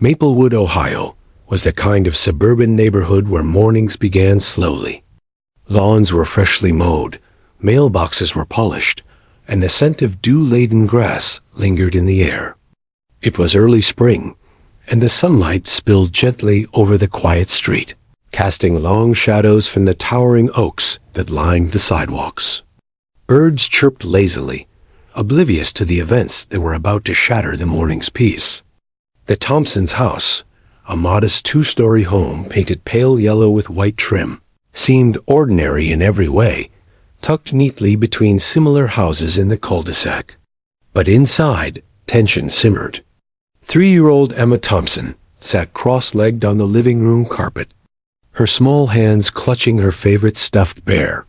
Maplewood, Ohio, was the kind of suburban neighborhood where mornings began slowly. Lawns were freshly mowed, mailboxes were polished, and the scent of dew-laden grass lingered in the air. It was early spring, and the sunlight spilled gently over the quiet street, casting long shadows from the towering oaks that lined the sidewalks. Birds chirped lazily, oblivious to the events that were about to shatter the morning's peace. The Thompsons' house, a modest two-story home painted pale yellow with white trim, seemed ordinary in every way, tucked neatly between similar houses in the cul-de-sac. But inside, tension simmered. 3-year-old Emma Thompson sat cross-legged on the living room carpet, her small hands clutching her favorite stuffed bear,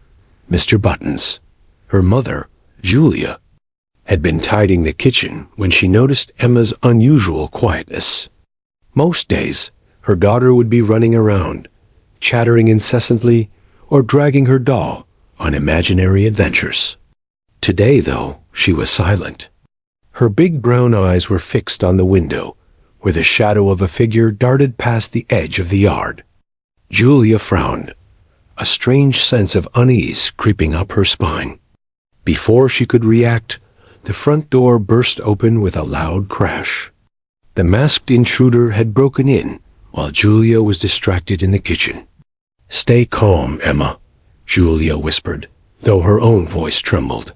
Mr. Buttons. Her mother, Julia, had been tidying the kitchen when she noticed Emma's unusual quietness. Most days, her daughter would be running around, chattering incessantly or dragging her doll on imaginary adventures. Today, though, she was silent. Her big brown eyes were fixed on the window, where the shadow of a figure darted past the edge of the yard. Julia frowned, a strange sense of unease creeping up her spine. Before she could react, the front door burst open with a loud crash. The masked intruder had broken in while Julia was distracted in the kitchen. "Stay calm, Emma," Julia whispered, though her own voice trembled.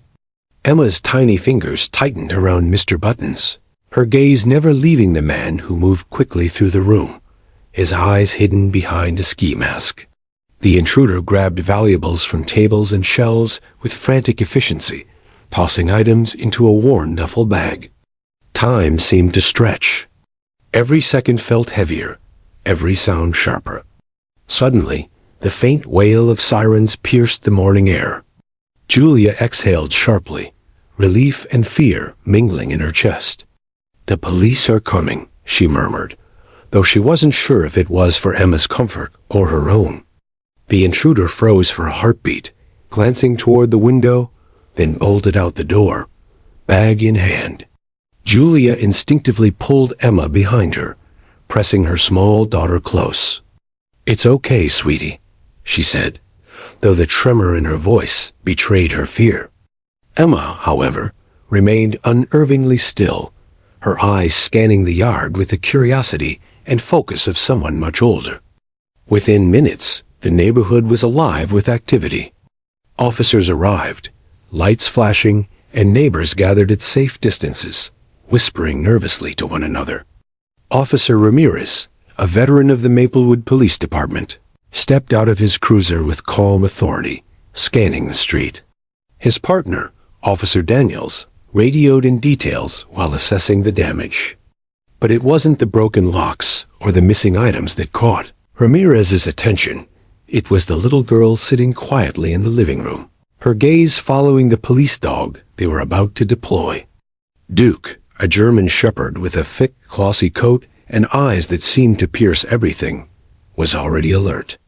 Emma's tiny fingers tightened around Mr. Buttons, her gaze never leaving the man who moved quickly through the room, his eyes hidden behind a ski mask. The intruder grabbed valuables from tables and shelves with frantic efficiency, tossing items into a worn duffel bag. Time seemed to stretch. Every second felt heavier, every sound sharper. Suddenly, the faint wail of sirens pierced the morning air. Julia exhaled sharply, relief and fear mingling in her chest. "The police are coming," she murmured, though she wasn't sure if it was for Emma's comfort or her own. The intruder froze for a heartbeat, glancing toward the window, then bolted out the door, bag in hand. Julia instinctively pulled Emma behind her, pressing her small daughter close. "It's okay, sweetie," she said, though the tremor in her voice betrayed her fear. Emma, however, remained unervingly still, her eyes scanning the yard with the curiosity and focus of someone much older. Within minutes, the neighborhood was alive with activity. Officers arrived, lights flashing, and neighbors gathered at safe distances, whispering nervously to one another. Officer Ramirez, a veteran of the Maplewood Police Department, stepped out of his cruiser with calm authority, scanning the street. His partner, Officer Daniels, radioed in details while assessing the damage. But it wasn't the broken locks or the missing items that caught Ramirez's attention. It was the little girl sitting quietly in the living room, her gaze following the police dog they were about to deploy. Duke, a German shepherd with a thick, glossy coat and eyes that seemed to pierce everything, was already alert.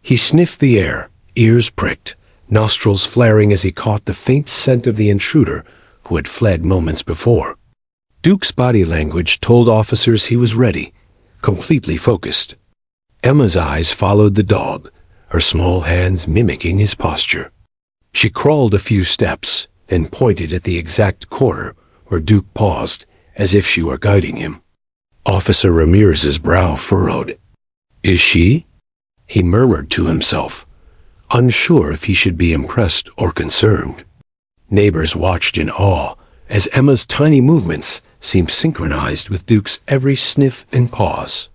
He sniffed the air, ears pricked, nostrils flaring as he caught the faint scent of the intruder who had fled moments before. Duke's body language told officers he was ready, completely focused. Emma's eyes followed the dog, her small hands mimicking his posture. She crawled a few steps, then pointed at the exact corner where Duke paused, as if she were guiding him. Officer Ramirez's brow furrowed. "Is she?" he murmured to himself, unsure if he should be impressed or concerned. Neighbors watched in awe as Emma's tiny movements seemed synchronized with Duke's every sniff and pause.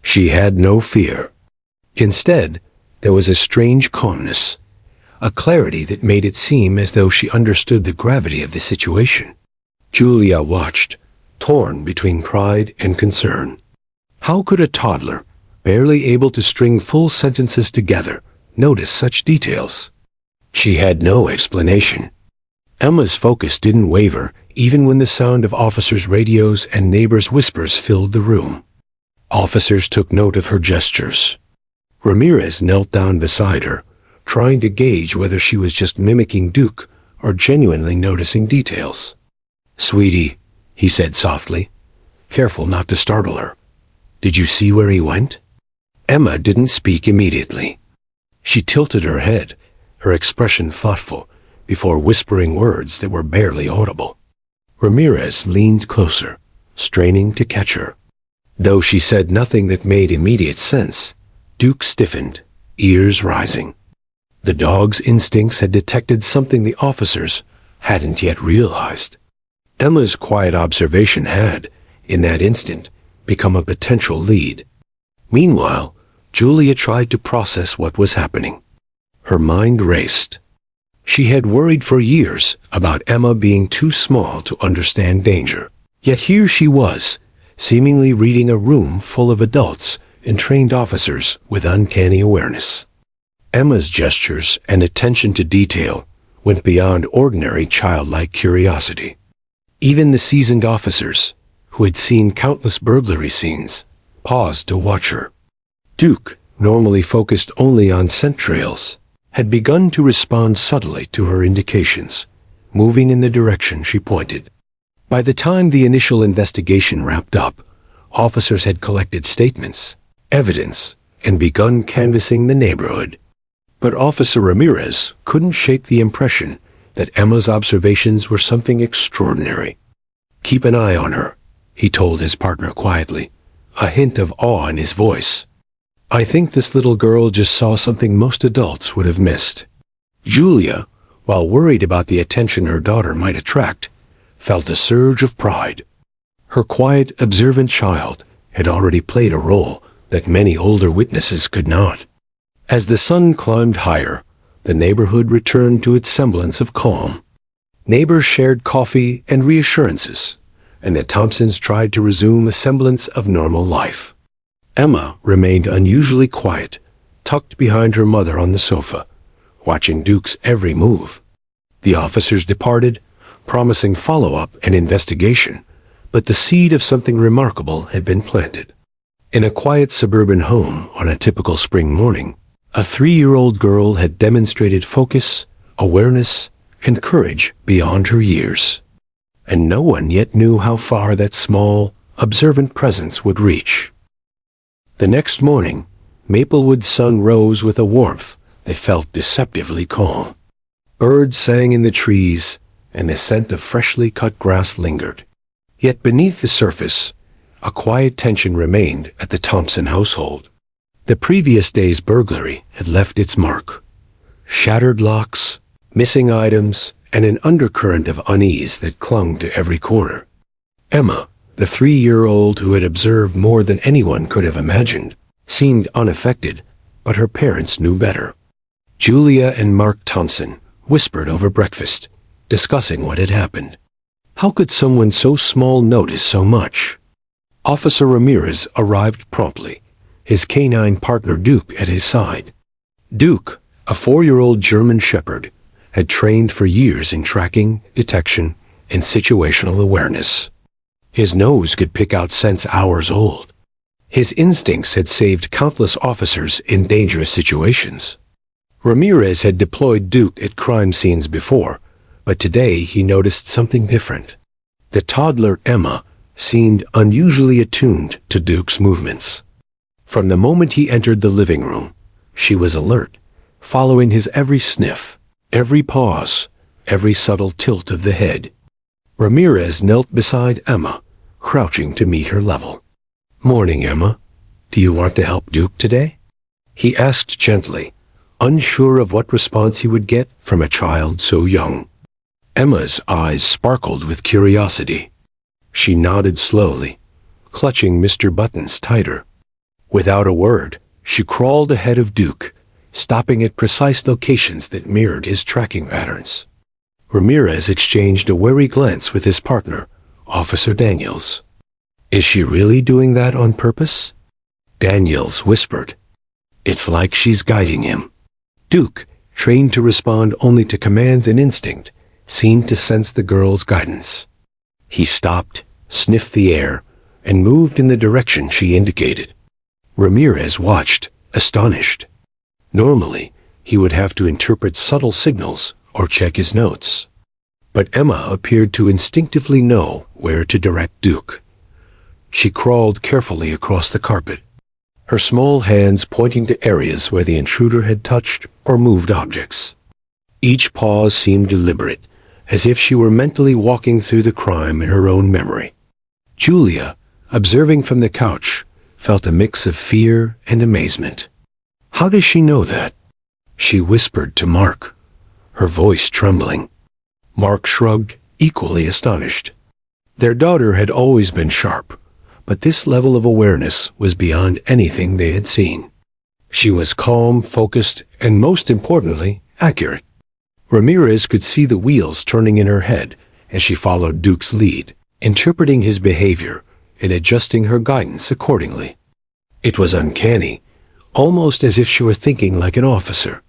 She had no fear. Instead, there was a strange calmness, a clarity that made it seem as though she understood the gravity of the situation. Julia watched, torn between pride and concern. How could a toddler, barely able to string full sentences together, notice such details? She had no explanation. Emma's focus didn't waver even when the sound of officers' radios and neighbors' whispers filled the room. Officers took note of her gestures. Ramirez knelt down beside her, trying to gauge whether she was just mimicking Duke or genuinely noticing details. "Sweetie," he said softly, careful not to startle her, Did you see where he went? Emma didn't speak immediately. She tilted her head, her expression thoughtful, before whispering words that were barely audible. Ramirez leaned closer, straining to catch her. Though she said nothing that made immediate sense, Duke stiffened, ears rising. The dog's instincts had detected something the officers hadn't yet realized. Emma's quiet observation had, in that instant, become a potential lead. Meanwhile, Julia tried to process what was happening. Her mind raced. She had worried for years about Emma being too small to understand danger. Yet here she was, seemingly reading a room full of adults and trained officers with uncanny awareness. Emma's gestures and attention to detail went beyond ordinary childlike curiosity. Even the seasoned officers, who had seen countless burglary scenes, paused to watch her. Duke, normally focused only on scent trails, had begun to respond subtly to her indications, moving in the direction she pointed. By the time the initial investigation wrapped up, officers had collected statements, evidence, and begun canvassing the neighborhood. But Officer Ramirez couldn't shake the impression that Emma's observations were something extraordinary. "Keep an eye on her," he told his partner quietly, a hint of awe in his voice. "I think this little girl just saw something most adults would have missed." Julia, while worried about the attention her daughter might attract, felt a surge of pride. Her quiet, observant child had already played a role that many older witnesses could not. As the sun climbed higher, the neighborhood returned to its semblance of calm. Neighbors shared coffee and reassurances, and the Thompsons tried to resume a semblance of normal life. Emma remained unusually quiet, tucked behind her mother on the sofa, watching Duke's every move. The officers departed, promising follow-up and investigation, but the seed of something remarkable had been planted. In a quiet suburban home on a typical spring morning, a 3-year-old girl had demonstrated focus, awareness, and courage beyond her years. And no one yet knew how far that small, observant presence would reach. The next morning, Maplewood's sun rose with a warmth that felt deceptively calm. Birds sang in the trees, and the scent of freshly cut grass lingered. Yet beneath the surface, a quiet tension remained at the Thompson household. The previous day's burglary had left its mark. Shattered locks, missing items, and an undercurrent of unease that clung to every corner. Emma, the 3-year-old who had observed more than anyone could have imagined, seemed unaffected, but her parents knew better. Julia and Mark Thompson whispered over breakfast, discussing what had happened. How could someone so small notice so much? Officer Ramirez arrived promptly, his canine partner Duke at his side. Duke, a 4-year-old German Shepherd, had trained for years in tracking, detection, and situational awareness. His nose could pick out scents hours old. His instincts had saved countless officers in dangerous situations. Ramirez had deployed Duke at crime scenes before, but today he noticed something different. The toddler Emma seemed unusually attuned to Duke's movements. From the moment he entered the living room, she was alert, following his every sniff, every pause, every subtle tilt of the head. Ramirez knelt beside Emma, crouching to meet her level. "Morning, Emma. Do you want to help Duke today?" he asked gently, unsure of what response he would get from a child so young. Emma's eyes sparkled with curiosity. She nodded slowly, clutching Mr. Buttons tighter. Without a word, she crawled ahead of Duke, stopping at precise locations that mirrored his tracking patterns. Ramirez exchanged a wary glance with his partner, Officer Daniels. "Is she really doing that on purpose?" Daniels whispered. "It's like she's guiding him." Duke, trained to respond only to commands and instinct, seemed to sense the girl's guidance. He stopped, sniffed the air, and moved in the direction she indicated. Ramirez watched, astonished. Normally, he would have to interpret subtle signals or check his notes. But Emma appeared to instinctively know where to direct Duke. She crawled carefully across the carpet, her small hands pointing to areas where the intruder had touched or moved objects. Each pause seemed deliberate, as if she were mentally walking through the crime in her own memory. Julia, observing from the couch, felt a mix of fear and amazement. How does she know that? She whispered to Mark, her voice trembling. Mark shrugged, equally astonished. Their daughter had always been sharp, but this level of awareness was beyond anything they had seen. She was calm, focused, and most importantly, accurate. Ramirez could see the wheels turning in her head as she followed Duke's lead, interpreting his behavior and adjusting her guidance accordingly. It was uncanny, almost as if she were thinking like an officer.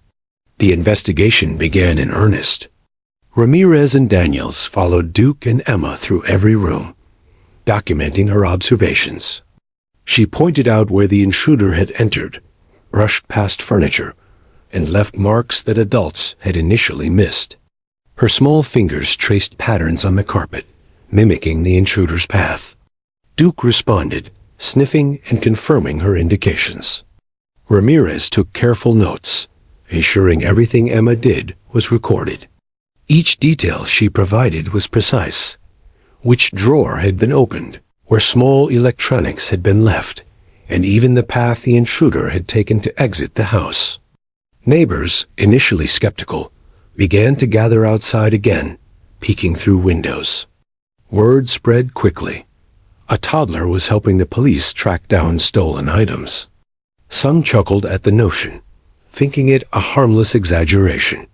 The investigation began in earnest. Ramirez and Daniels followed Duke and Emma through every room, documenting her observations. She pointed out where the intruder had entered, brushed past furniture, and left marks that adults had initially missed. Her small fingers traced patterns on the carpet, mimicking the intruder's path. Duke responded, sniffing and confirming her indications. Ramirez took careful notes, ensuring everything Emma did was recorded. Each detail she provided was precise. Which drawer had been opened, where small electronics had been left, and even the path the intruder had taken to exit the house. Neighbors, initially skeptical, began to gather outside again, peeking through windows. Word spread quickly. A toddler was helping the police track down stolen items. Some chuckled at the notion, thinking it a harmless exaggeration.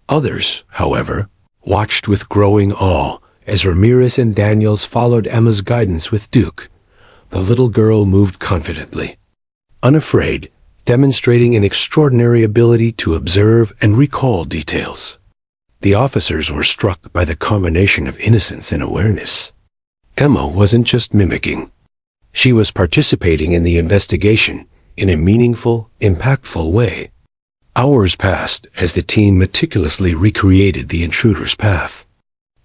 Others, however, watched with growing awe as Ramirez and Daniels followed Emma's guidance with Duke. The little girl moved confidently, unafraid, demonstrating an extraordinary ability to observe and recall details. The officers were struck by the combination of innocence and awareness. Emma wasn't just mimicking. She was participating in the investigation in a meaningful, impactful way. Hours passed as the team meticulously recreated the intruder's path.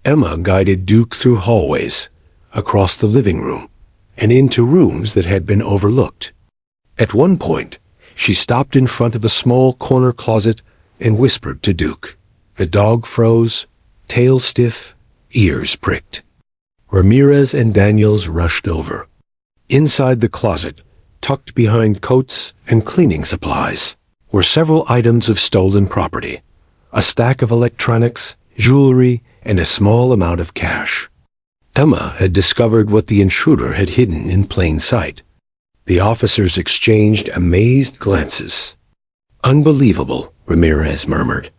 Emma guided Duke through hallways, across the living room, and into rooms that had been overlooked. At one point, she stopped in front of a small corner closet and whispered to Duke. The dog froze, tail stiff, ears pricked. Ramirez and Daniels rushed over. Inside the closet, tucked behind coats and cleaning supplies, were several items of stolen property, a stack of electronics, jewelry, and a small amount of cash. Emma had discovered what the intruder had hidden in plain sight. The officers exchanged amazed glances. Unbelievable, Ramirez murmured.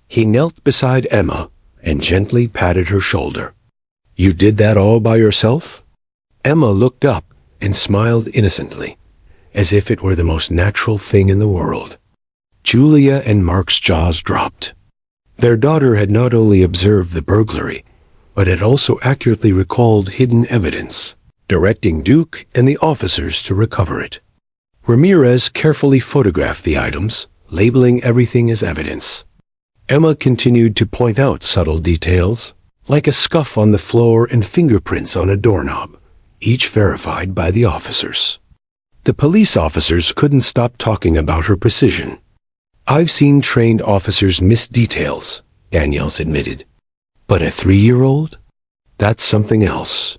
He knelt beside Emma and gently patted her shoulder. You did that all by yourself? Emma looked up and smiled innocently, as if it were the most natural thing in the world. Julia and Mark's jaws dropped. Their daughter had not only observed the burglary, but had also accurately recalled hidden evidence, directing Duke and the officers to recover it. Ramirez carefully photographed the items, labeling everything as evidence. Emma continued to point out subtle details, like a scuff on the floor and fingerprints on a doorknob, each verified by the officers. The police officers couldn't stop talking about her precision. I've seen trained officers miss details, Daniels admitted. But a 3-year-old? That's something else.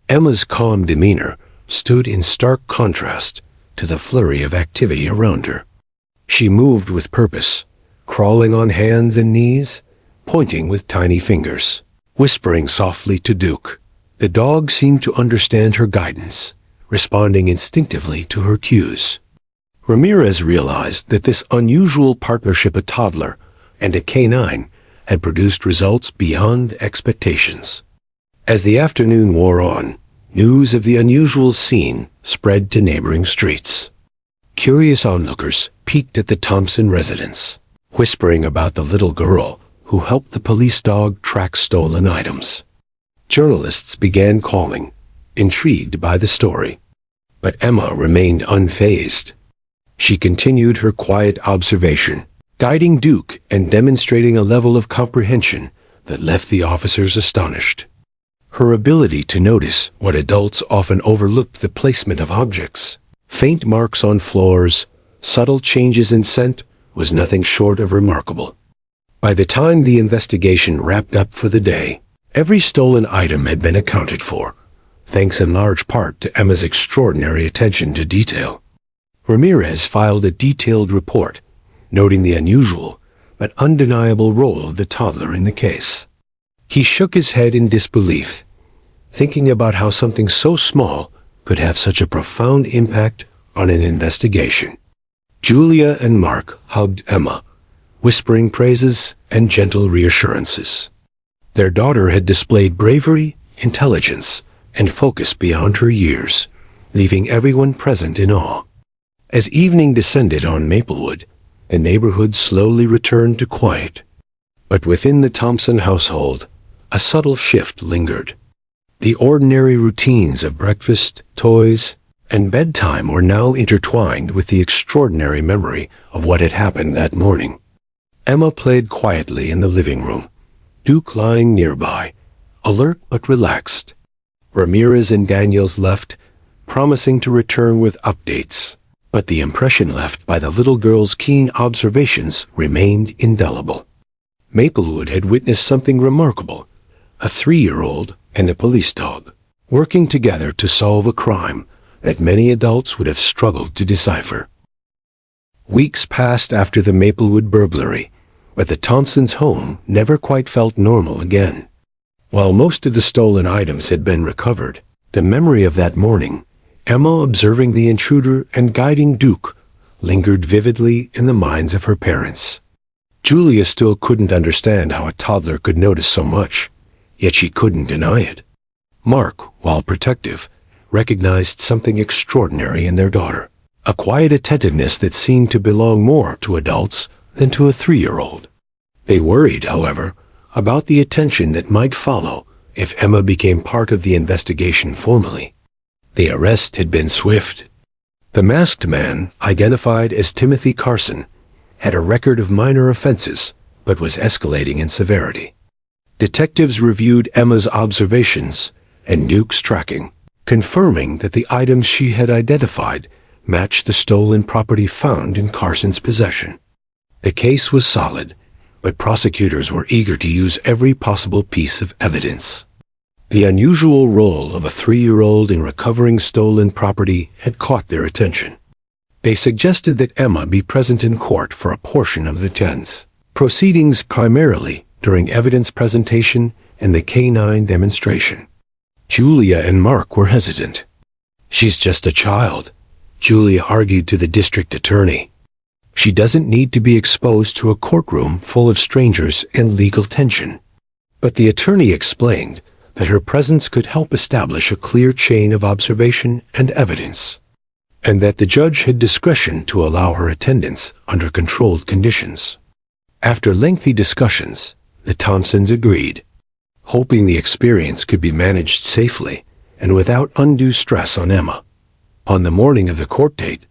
Emma's calm demeanor stood in stark contrast to the flurry of activity around her. She moved with purpose, crawling on hands and knees, pointing with tiny fingers, whispering softly to Duke. The dog seemed to understand her guidance, responding instinctively to her cues. Ramirez realized that this unusual partnership, a toddler and a canine, had produced results beyond expectations. As the afternoon wore on, news of the unusual scene spread to neighboring streets. Curious onlookers peeked at the Thompson residence, whispering about the little girl who helped the police dog track stolen items. Journalists began calling, intrigued by the story. But Emma remained unfazed. She continued her quiet observation, guiding Duke and demonstrating a level of comprehension that left the officers astonished. Her ability to notice what adults often overlooked, the placement of objects, faint marks on floors, subtle changes in scent, was nothing short of remarkable. By the time the investigation wrapped up for the day, every stolen item had been accounted for, thanks in large part to Emma's extraordinary attention to detail. Ramirez filed a detailed report, noting the unusual but undeniable role of the toddler in the case. He shook his head in disbelief, thinking about how something so small could have such a profound impact on an investigation. Julia and Mark hugged Emma, whispering praises and gentle reassurances. Their daughter had displayed bravery, intelligence, and focus beyond her years, leaving everyone present in awe. As evening descended on Maplewood, the neighborhood slowly returned to quiet. But within the Thompson household, a subtle shift lingered. The ordinary routines of breakfast, toys, and bedtime were now intertwined with the extraordinary memory of what had happened that morning. Emma played quietly in the living room, Duke lying nearby, alert but relaxed. Ramirez and Daniels left, promising to return with updates, but the impression left by the little girl's keen observations remained indelible. Maplewood had witnessed something remarkable: a 3-year-old and a police dog, working together to solve a crime that many adults would have struggled to decipher. Weeks passed after the Maplewood burglary, but the Thompsons' home never quite felt normal again. While most of the stolen items had been recovered, the memory of that morning, Emma observing the intruder and guiding Duke, lingered vividly in the minds of her parents. Julia still couldn't understand how a toddler could notice so much, yet she couldn't deny it. Mark, while protective, recognized something extraordinary in their daughter, a quiet attentiveness that seemed to belong more to adults than to a 3-year-old. They worried, however, about the attention that might follow if Emma became part of the investigation formally. The arrest had been swift. The masked man, identified as Timothy Carson, had a record of minor offenses, but was escalating in severity. Detectives reviewed Emma's observations and Duke's tracking, confirming that the items she had identified matched the stolen property found in Carson's possession. The case was solid, but prosecutors were eager to use every possible piece of evidence. The unusual role of a 3-year-old in recovering stolen property had caught their attention. They suggested that Emma be present in court for a portion of the tense proceedings, primarily during evidence presentation and the canine demonstration. Julia and Mark were hesitant. "She's just a child," Julia argued to the district attorney. "She doesn't need to be exposed to a courtroom full of strangers and legal tension." But the attorney explained that her presence could help establish a clear chain of observation and evidence, and that the judge had discretion to allow her attendance under controlled conditions. After lengthy discussions, the Thompsons agreed, hoping the experience could be managed safely and without undue stress on Emma. On the morning of the court date,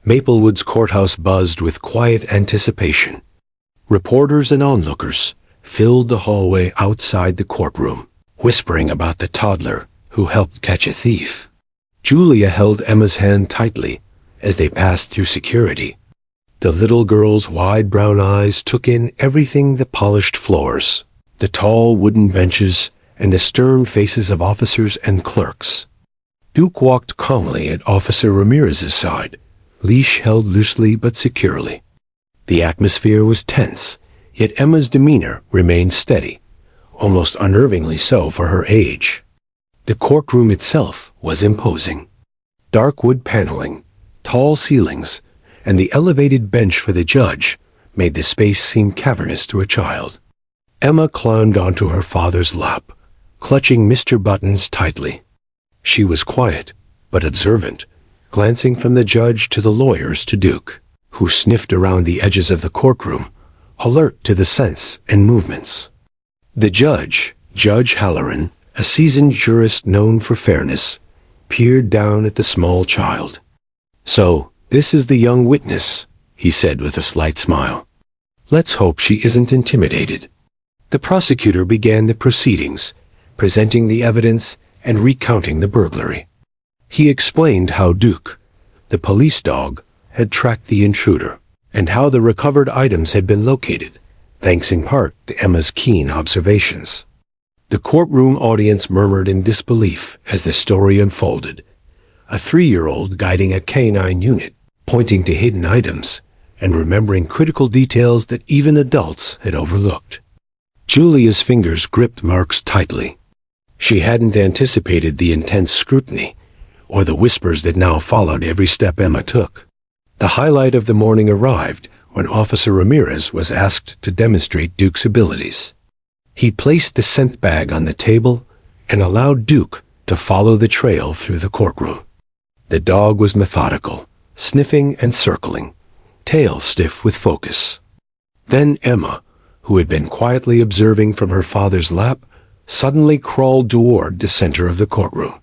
Maplewood's courthouse buzzed with quiet anticipation. Reporters and onlookers filled the hallway outside the courtroom, whispering about the toddler who helped catch a thief. Julia held Emma's hand tightly as they passed through security. The little girl's wide brown eyes took in everything: the polished floors, the tall wooden benches, and the stern faces of officers and clerks. Duke walked calmly at Officer Ramirez's side, leash held loosely but securely. The atmosphere was tense, yet Emma's demeanor remained steady, almost unnervingly so for her age. The courtroom itself was imposing. Dark wood paneling, tall ceilings, and the elevated bench for the judge made the space seem cavernous to a child. Emma climbed onto her father's lap, clutching Mr. Buttons tightly. She was quiet, but observant, glancing from the judge to the lawyers to Duke, who sniffed around the edges of the courtroom, alert to the scents and movements. The judge, Judge Halloran, a seasoned jurist known for fairness, peered down at the small child. "So, this is the young witness," he said with a slight smile. "Let's hope she isn't intimidated." The prosecutor began the proceedings, presenting the evidence and recounting the burglary. He explained how Duke, the police dog, had tracked the intruder, and how the recovered items had been located, thanks in part to Emma's keen observations. The courtroom audience murmured in disbelief as the story unfolded, a 3-year-old guiding a canine unit, pointing to hidden items, and remembering critical details that even adults had overlooked. Julia's fingers gripped Mark's tightly. She hadn't anticipated the intense scrutiny, or the whispers that now followed every step Emma took. The highlight of the morning arrived when Officer Ramirez was asked to demonstrate Duke's abilities. He placed the scent bag on the table and allowed Duke to follow the trail through the courtroom. The dog was methodical, sniffing and circling, tail stiff with focus. Then Emma, who had been quietly observing from her father's lap, suddenly crawled toward the center of the courtroom.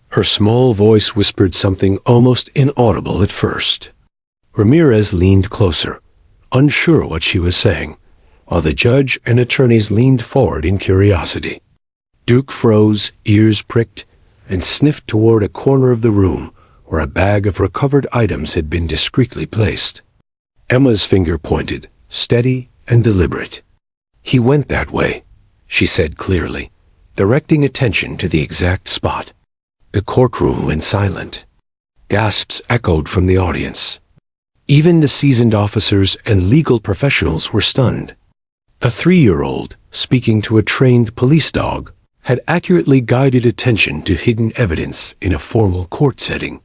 Her small voice whispered something almost inaudible at first. Ramirez leaned closer, unsure what she was saying, while the judge and attorneys leaned forward in curiosity. Duke froze, ears pricked, and sniffed toward a corner of the room where a bag of recovered items had been discreetly placed. Emma's finger pointed, steady and deliberate. "He went that way," she said clearly, directing attention to the exact spot. The courtroom went silent. Gasps echoed from the audience. Even the seasoned officers and legal professionals were stunned. A 3-year-old, speaking to a trained police dog, had accurately guided attention to hidden evidence in a formal court setting.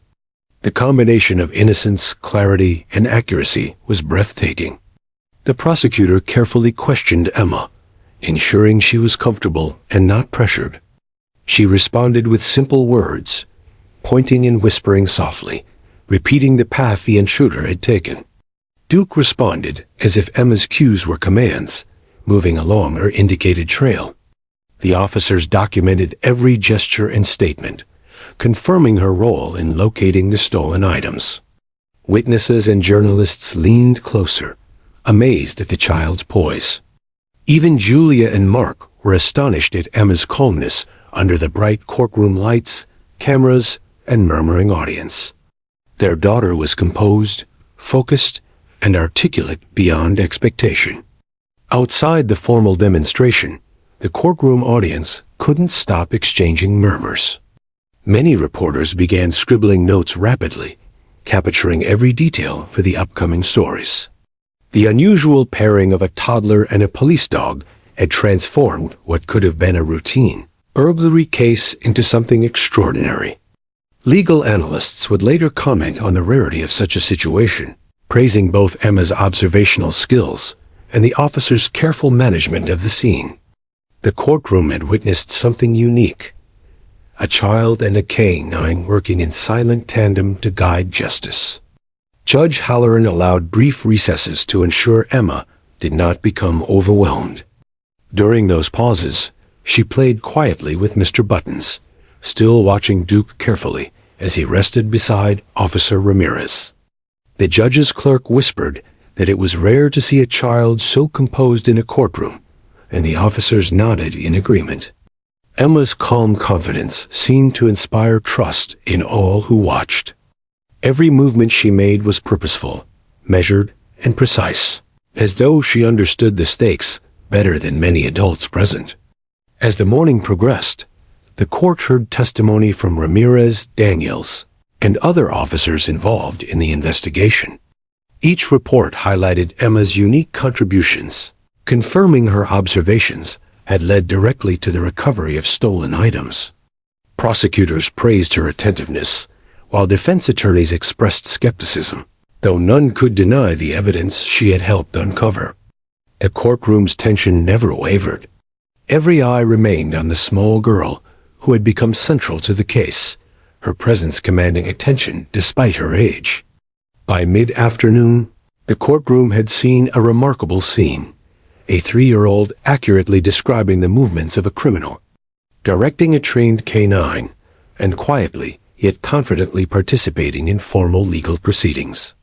The combination of innocence, clarity, and accuracy was breathtaking. The prosecutor carefully questioned Emma, ensuring she was comfortable and not pressured. She responded with simple words, pointing and whispering softly, repeating the path the intruder had taken. Duke responded as if Emma's cues were commands, moving along her indicated trail. The officers documented every gesture and statement, confirming her role in locating the stolen items. Witnesses and journalists leaned closer, amazed at the child's poise. Even Julia and Mark were astonished at Emma's calmness under the bright courtroom lights, cameras, and murmuring audience. Their daughter was composed, focused, and articulate beyond expectation. Outside the formal demonstration, the courtroom audience couldn't stop exchanging murmurs. Many reporters began scribbling notes rapidly, capturing every detail for the upcoming stories. The unusual pairing of a toddler and a police dog had transformed what could have been a routine burglary case into something extraordinary. Legal analysts would later comment on the rarity of such a situation, praising both Emma's observational skills and the officer's careful management of the scene. The courtroom had witnessed something unique, a child and a canine working in silent tandem to guide justice. Judge Halloran allowed brief recesses to ensure Emma did not become overwhelmed. During those pauses, she played quietly with Mr. Buttons, still watching Duke carefully as he rested beside Officer Ramirez. The judge's clerk whispered that it was rare to see a child so composed in a courtroom, and the officers nodded in agreement. Emma's calm confidence seemed to inspire trust in all who watched. Every movement she made was purposeful, measured, and precise, as though she understood the stakes better than many adults present. As the morning progressed, the court heard testimony from Ramirez, Daniels, and other officers involved in the investigation. Each report highlighted Emma's unique contributions, confirming her observations had led directly to the recovery of stolen items. Prosecutors praised her attentiveness, while defense attorneys expressed skepticism, though none could deny the evidence she had helped uncover. The courtroom's tension never wavered. Every eye remained on the small girl who had become central to the case, her presence commanding attention despite her age. By mid-afternoon, the courtroom had seen a remarkable scene, a 3-year-old accurately describing the movements of a criminal, directing a trained canine, and quietly yet confidently participating in formal legal proceedings.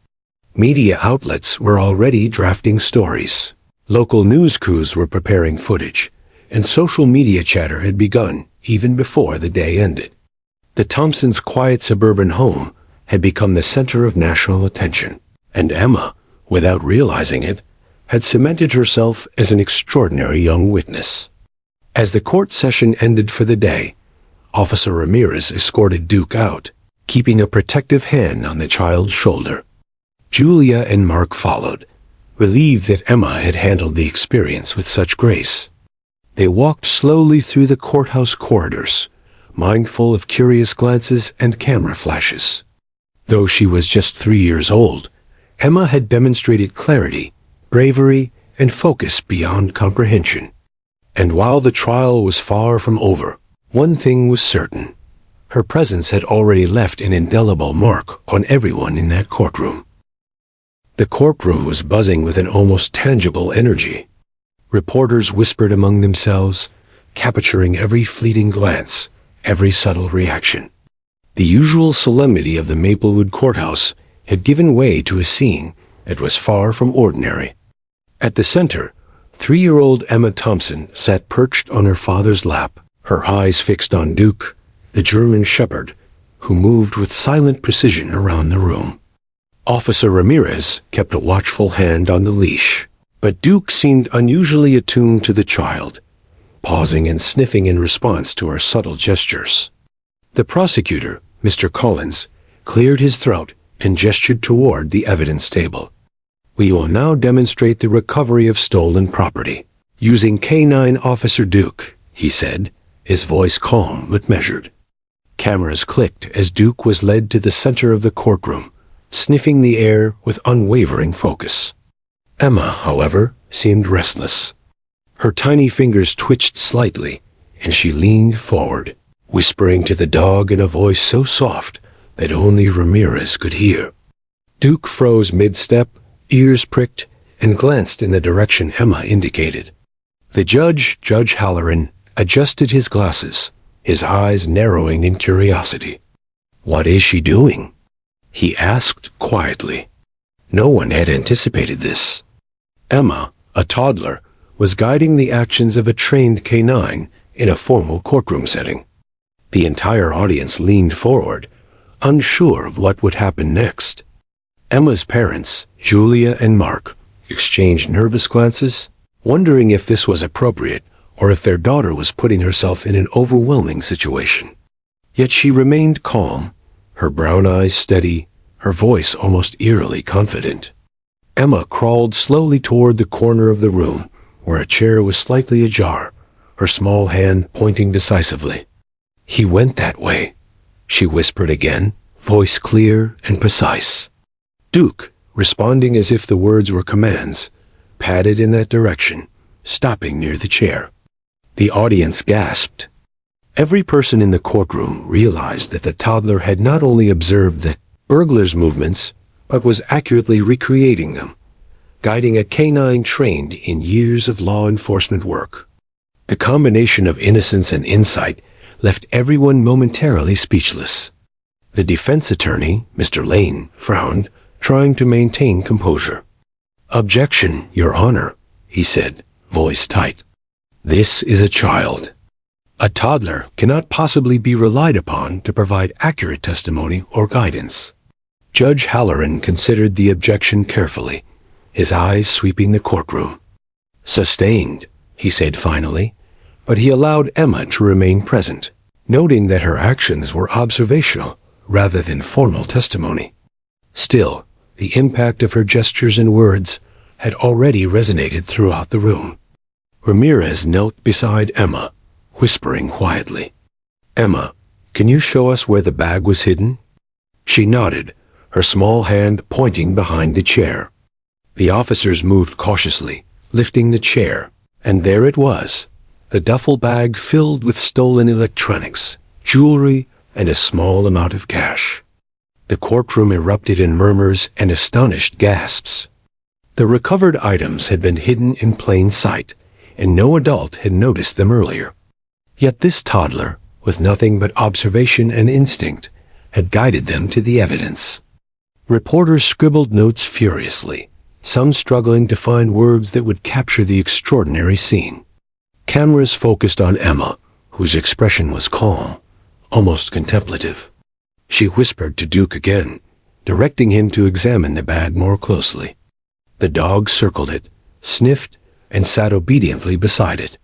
Media outlets were already drafting stories. Local news crews were preparing footage, and social media chatter had begun even before the day ended. The Thompsons' quiet suburban home had become the center of national attention, and Emma, without realizing it, had cemented herself as an extraordinary young witness. As the court session ended for the day, Officer Ramirez escorted Duke out, keeping a protective hand on the child's shoulder. Julia and Mark followed, relieved that Emma had handled the experience with such grace. They walked slowly through the courthouse corridors, mindful of curious glances and camera flashes. Though she was just 3 years old, Emma had demonstrated clarity, bravery, and focus beyond comprehension. And while the trial was far from over, one thing was certain. Her presence had already left an indelible mark on everyone in that courtroom. The courtroom was buzzing with an almost tangible energy. Reporters whispered among themselves, capturing every fleeting glance, every subtle reaction. The usual solemnity of the Maplewood courthouse had given way to a scene that was far from ordinary. At the center, 3-year-old Emma Thompson sat perched on her father's lap, her eyes fixed on Duke, the German shepherd, who moved with silent precision around the room. Officer Ramirez kept a watchful hand on the leash, but Duke seemed unusually attuned to the child, pausing and sniffing in response to her subtle gestures. The prosecutor, Mr. Collins, cleared his throat and gestured toward the evidence table. "We will now demonstrate the recovery of stolen property, using K-9 Officer Duke," he said, his voice calm but measured. Cameras clicked as Duke was led to the center of the courtroom, sniffing the air with unwavering focus. Emma, however, seemed restless. Her tiny fingers twitched slightly, and she leaned forward, whispering to the dog in a voice so soft that only Ramirez could hear. Duke froze mid-step, ears pricked, and glanced in the direction Emma indicated. The judge, Judge Halloran, adjusted his glasses, his eyes narrowing in curiosity. "What is she doing?" he asked quietly. No one had anticipated this. Emma, a toddler, was guiding the actions of a trained K-9 in a formal courtroom setting. The entire audience leaned forward, unsure of what would happen next. Emma's parents, Julia and Mark, exchanged nervous glances, wondering if this was appropriate or if their daughter was putting herself in an overwhelming situation. Yet she remained calm, her brown eyes steady, her voice almost eerily confident. Emma crawled slowly toward the corner of the room, where a chair was slightly ajar, her small hand pointing decisively. "He went that way," she whispered again, voice clear and precise. Duke, responding as if the words were commands, padded in that direction, stopping near the chair. The audience gasped. Every person in the courtroom realized that the toddler had not only observed the burglar's movements, but was accurately recreating them, guiding a K-9 trained in years of law enforcement work. The combination of innocence and insight left everyone momentarily speechless. The defense attorney, Mr. Lane, frowned, trying to maintain composure. "Objection, Your Honor," he said, voice tight. "This is a child. A toddler cannot possibly be relied upon to provide accurate testimony or guidance." Judge Halloran considered the objection carefully, his eyes sweeping the courtroom. "Sustained," he said finally, but he allowed Emma to remain present, noting that her actions were observational rather than formal testimony. Still, the impact of her gestures and words had already resonated throughout the room. Ramirez knelt beside Emma, whispering quietly. "Emma, can you show us where the bag was hidden?" She nodded, her small hand pointing behind the chair. The officers moved cautiously, lifting the chair, and there it was, the duffel bag filled with stolen electronics, jewelry, and a small amount of cash. The courtroom erupted in murmurs and astonished gasps. The recovered items had been hidden in plain sight, and no adult had noticed them earlier. Yet this toddler, with nothing but observation and instinct, had guided them to the evidence. Reporters scribbled notes furiously, some struggling to find words that would capture the extraordinary scene. Cameras focused on Emma, whose expression was calm, almost contemplative. She whispered to Duke again, directing him to examine the bag more closely. The dog circled it, sniffed, and sat obediently beside it.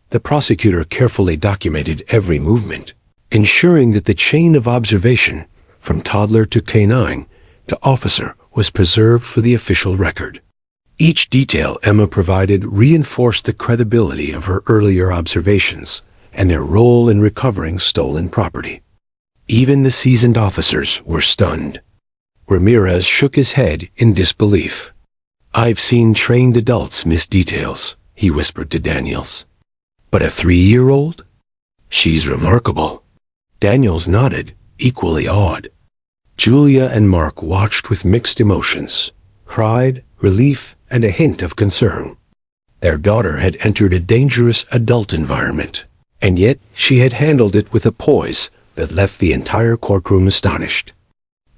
The prosecutor carefully documented every movement, ensuring that the chain of observation, from toddler to canine to officer, was preserved for the official record. Each detail Emma provided reinforced the credibility of her earlier observations and their role in recovering stolen property. Even the seasoned officers were stunned. Ramirez shook his head in disbelief. "I've seen trained adults miss details," he whispered to Daniels. "But a 3-year-old? She's remarkable." Daniels nodded, equally awed. Julia and Mark watched with mixed emotions, pride, relief, and a hint of concern. Their daughter had entered a dangerous adult environment, and yet she had handled it with a poise that left the entire courtroom astonished.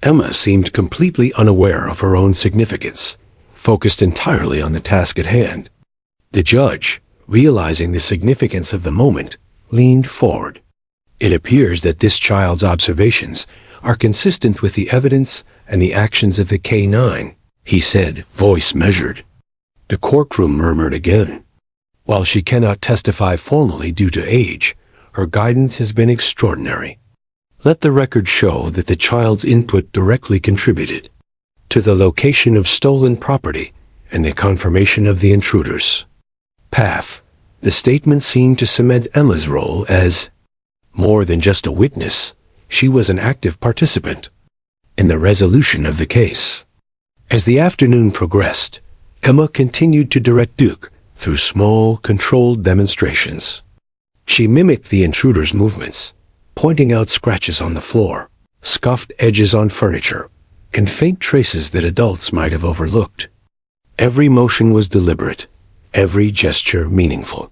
Emma seemed completely unaware of her own significance, focused entirely on the task at hand. The judge, realizing the significance of the moment, leaned forward. "It appears that this child's observations are consistent with the evidence and the actions of the K-9, he said, voice measured. The courtroom murmured again. While she cannot testify formally due to age, her guidance has been extraordinary. Let the record show that the child's input directly contributed to the location of stolen property and the confirmation of the intruder's path. The statement seemed to cement Emma's role as more than just a witness. She was an active participant in the resolution of the case. As the afternoon progressed, Emma continued to direct Duke through small, controlled demonstrations. She mimicked the intruder's movements, pointing out scratches on the floor, scuffed edges on furniture, and faint traces that adults might have overlooked. Every motion was deliberate, every gesture meaningful.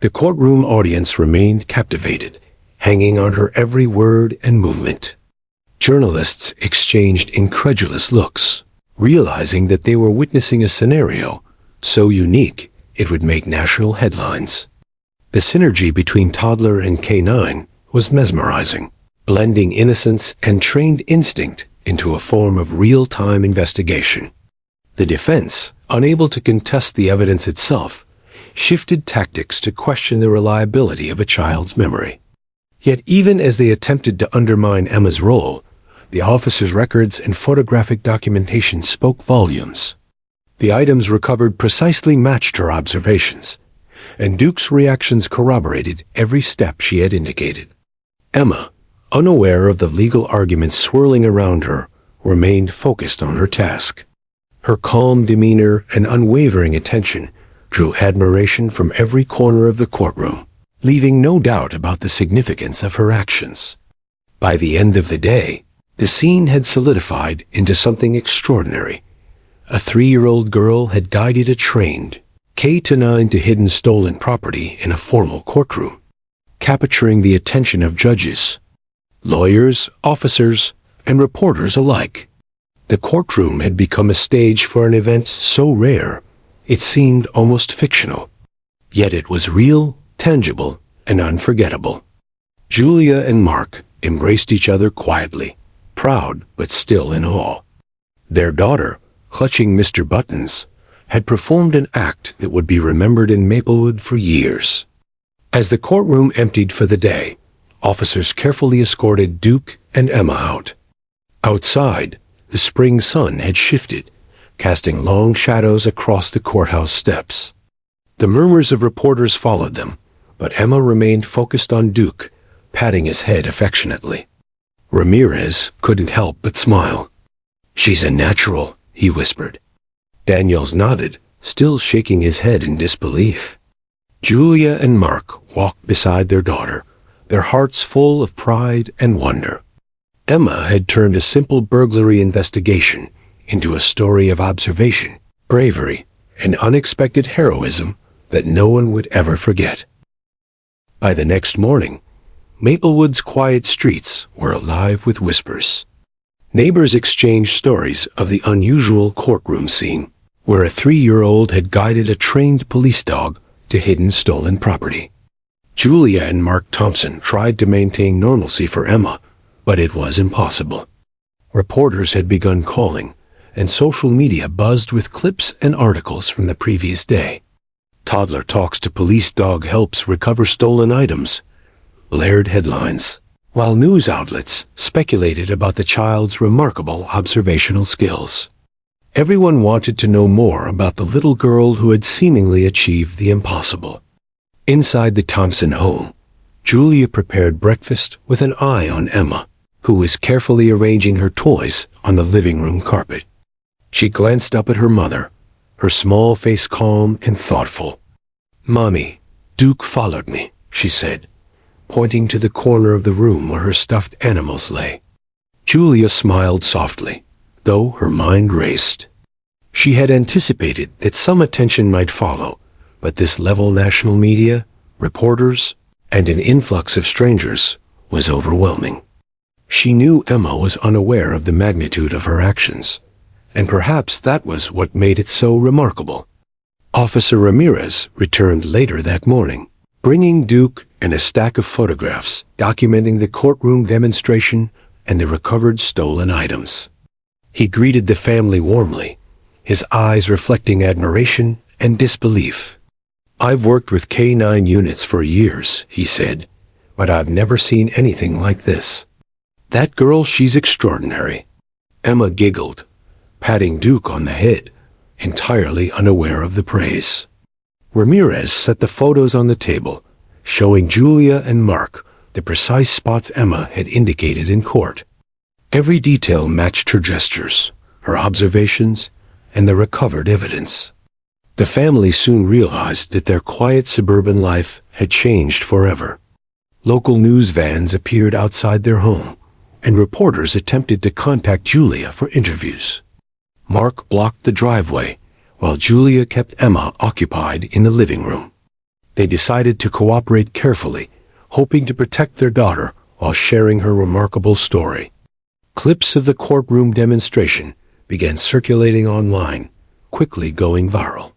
The courtroom audience remained captivated, hanging on her every word and movement. Journalists exchanged incredulous looks, realizing that they were witnessing a scenario so unique it would make national headlines. The synergy between toddler and K-9 was mesmerizing, blending innocence and trained instinct into a form of real-time investigation. The defense, unable to contest the evidence itself, shifted tactics to question the reliability of a child's memory. Yet even as they attempted to undermine Emma's role, the officers' records and photographic documentation spoke volumes. The items recovered precisely matched her observations, and Duke's reactions corroborated every step she had indicated. Emma, unaware of the legal arguments swirling around her, remained focused on her task. Her calm demeanor and unwavering attention drew admiration from every corner of the courtroom, leaving no doubt about the significance of her actions. By the end of the day, the scene had solidified into something extraordinary. A 3-year-old girl had guided a trained K-9 to hidden stolen property in a formal courtroom, capturing the attention of judges, lawyers, officers, and reporters alike. The courtroom had become a stage for an event so rare, it seemed almost fictional. Yet it was real, tangible, and unforgettable. Julia and Mark embraced each other quietly, proud but still in awe. Their daughter, clutching Mr. Buttons, had performed an act that would be remembered in Maplewood for years. As the courtroom emptied for the day, officers carefully escorted Duke and Emma out. Outside, the spring sun had shifted, casting long shadows across the courthouse steps. The murmurs of reporters followed them, but Emma remained focused on Duke, patting his head affectionately. Ramirez couldn't help but smile. "She's a natural," he whispered. Daniels nodded, still shaking his head in disbelief. Julia and Mark walked beside their daughter, their hearts full of pride and wonder. Emma had turned a simple burglary investigation into a story of observation, bravery, and unexpected heroism that no one would ever forget. By the next morning, Maplewood's quiet streets were alive with whispers. Neighbors exchanged stories of the unusual courtroom scene, where a 3-year-old had guided a trained police dog to hidden stolen property. Julia and Mark Thompson tried to maintain normalcy for Emma, but it was impossible. Reporters had begun calling, and social media buzzed with clips and articles from the previous day. Toddler talks to police, dog helps recover stolen items, blared headlines, while news outlets speculated about the child's remarkable observational skills. Everyone wanted to know more about the little girl who had seemingly achieved the impossible. Inside the Thompson home, Julia prepared breakfast with an eye on Emma, who was carefully arranging her toys on the living room carpet. She glanced up at her mother, her small face calm and thoughtful. "Mommy, Duke followed me," she said, pointing to the corner of the room where her stuffed animals lay. Julia smiled softly, though her mind raced. She had anticipated that some attention might follow, but this level national media, reporters, and an influx of strangers was overwhelming. She knew Emma was unaware of the magnitude of her actions, and perhaps that was what made it so remarkable. Officer Ramirez returned later that morning, bringing Duke and a stack of photographs documenting the courtroom demonstration and the recovered stolen items. He greeted the family warmly, his eyes reflecting admiration and disbelief. "I've worked with K-9 units for years," he said, "but I've never seen anything like this. That girl, she's extraordinary." Emma giggled, patting Duke on the head, entirely unaware of the praise. Ramirez set the photos on the table, showing Julia and Mark the precise spots Emma had indicated in court. Every detail matched her gestures, her observations, and the recovered evidence. The family soon realized that their quiet suburban life had changed forever. Local news vans appeared outside their home, and reporters attempted to contact Julia for interviews. Mark blocked the driveway, while Julia kept Emma occupied in the living room. They decided to cooperate carefully, hoping to protect their daughter while sharing her remarkable story. Clips of the courtroom demonstration began circulating online, quickly going viral.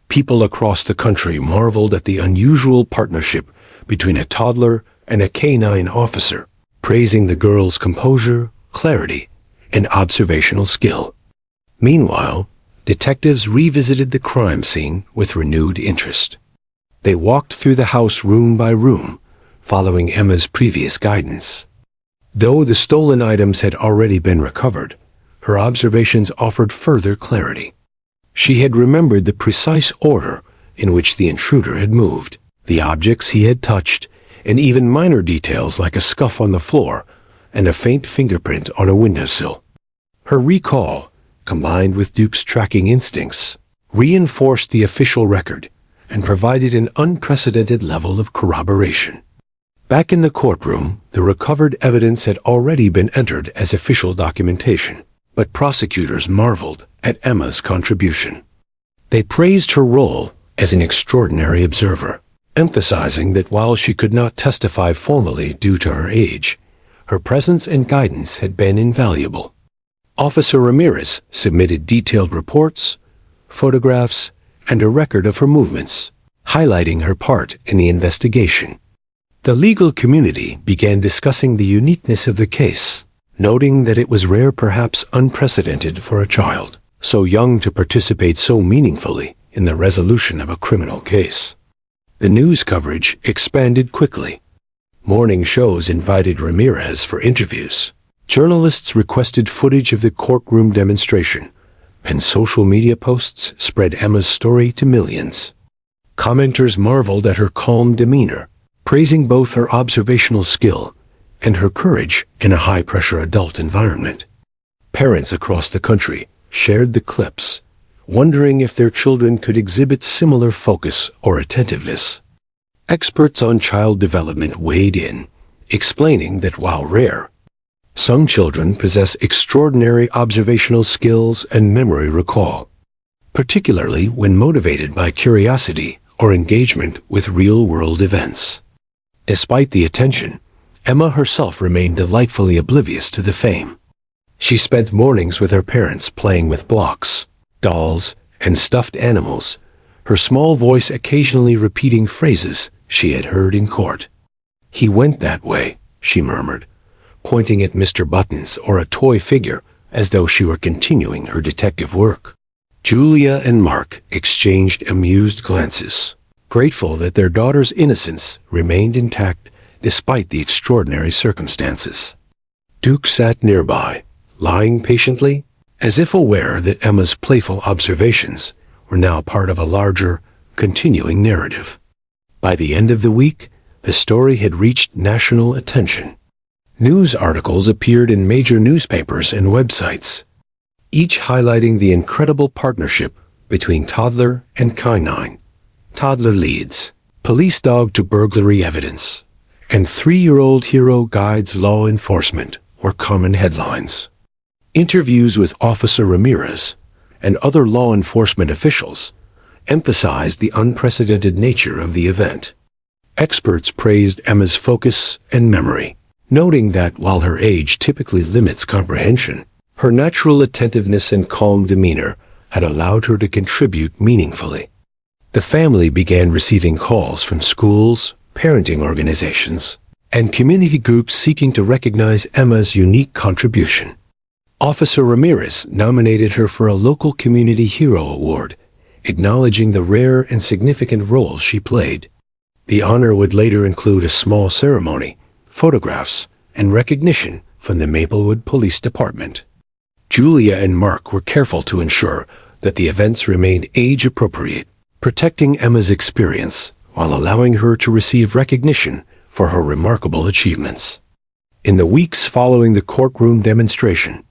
People across the country marveled at the unusual partnership between a toddler and a K-9 officer, praising the girl's composure, clarity, and observational skill. Meanwhile, detectives revisited the crime scene with renewed interest. They walked through the house room by room, following Emma's previous guidance. Though the stolen items had already been recovered, her observations offered further clarity. She had remembered the precise order in which the intruder had moved, the objects he had touched, and even minor details like a scuff on the floor and a faint fingerprint on a windowsill. Her recall, combined with Duke's tracking instincts, reinforced the official record and provided an unprecedented level of corroboration. Back in the courtroom, the recovered evidence had already been entered as official documentation, but prosecutors marveled at Emma's contribution. They praised her role as an extraordinary observer, emphasizing that while she could not testify formally due to her age, her presence and guidance had been invaluable. Officer Ramirez submitted detailed reports, photographs, and a record of her movements, highlighting her part in the investigation. The legal community began discussing the uniqueness of the case, noting that it was rare, perhaps unprecedented for a child so young to participate so meaningfully in the resolution of a criminal case. The news coverage expanded quickly. Morning shows invited Ramirez for interviews. Journalists requested footage of the courtroom demonstration, and social media posts spread Emma's story to millions. Commenters marveled at her calm demeanor, praising both her observational skill and her courage in a high-pressure adult environment. Parents across the country shared the clips, wondering if their children could exhibit similar focus or attentiveness. Experts on child development weighed in, explaining that while rare, some children possess extraordinary observational skills and memory recall, particularly when motivated by curiosity or engagement with real-world events. Despite the attention, Emma herself remained delightfully oblivious to the fame. She spent mornings with her parents playing with blocks, dolls, and stuffed animals, her small voice occasionally repeating phrases she had heard in court. "He went that way," she murmured, pointing at Mr. Buttons or a toy figure as though she were continuing her detective work. Julia and Mark exchanged amused glances, grateful that their daughter's innocence remained intact despite the extraordinary circumstances. Duke sat nearby, lying patiently, as if aware that Emma's playful observations were now part of a larger, continuing narrative. By the end of the week, the story had reached national attention. News articles appeared in major newspapers and websites, each highlighting the incredible partnership between toddler and canine. Toddler leads, police dog to burglary evidence, and 3-year-old hero guides law enforcement were common headlines. Interviews with Officer Ramirez and other law enforcement officials emphasized the unprecedented nature of the event. Experts praised Emma's focus and memory, noting that while her age typically limits comprehension, her natural attentiveness and calm demeanor had allowed her to contribute meaningfully. The family began receiving calls from schools, parenting organizations, and community groups seeking to recognize Emma's unique contribution. Officer Ramirez nominated her for a local Community Hero Award, acknowledging the rare and significant role she played. The honor would later include a small ceremony, photographs, and recognition from the Maplewood Police Department. Julia and Mark were careful to ensure that the events remained age-appropriate, protecting Emma's experience while allowing her to receive recognition for her remarkable achievements. In the weeks following the courtroom demonstration,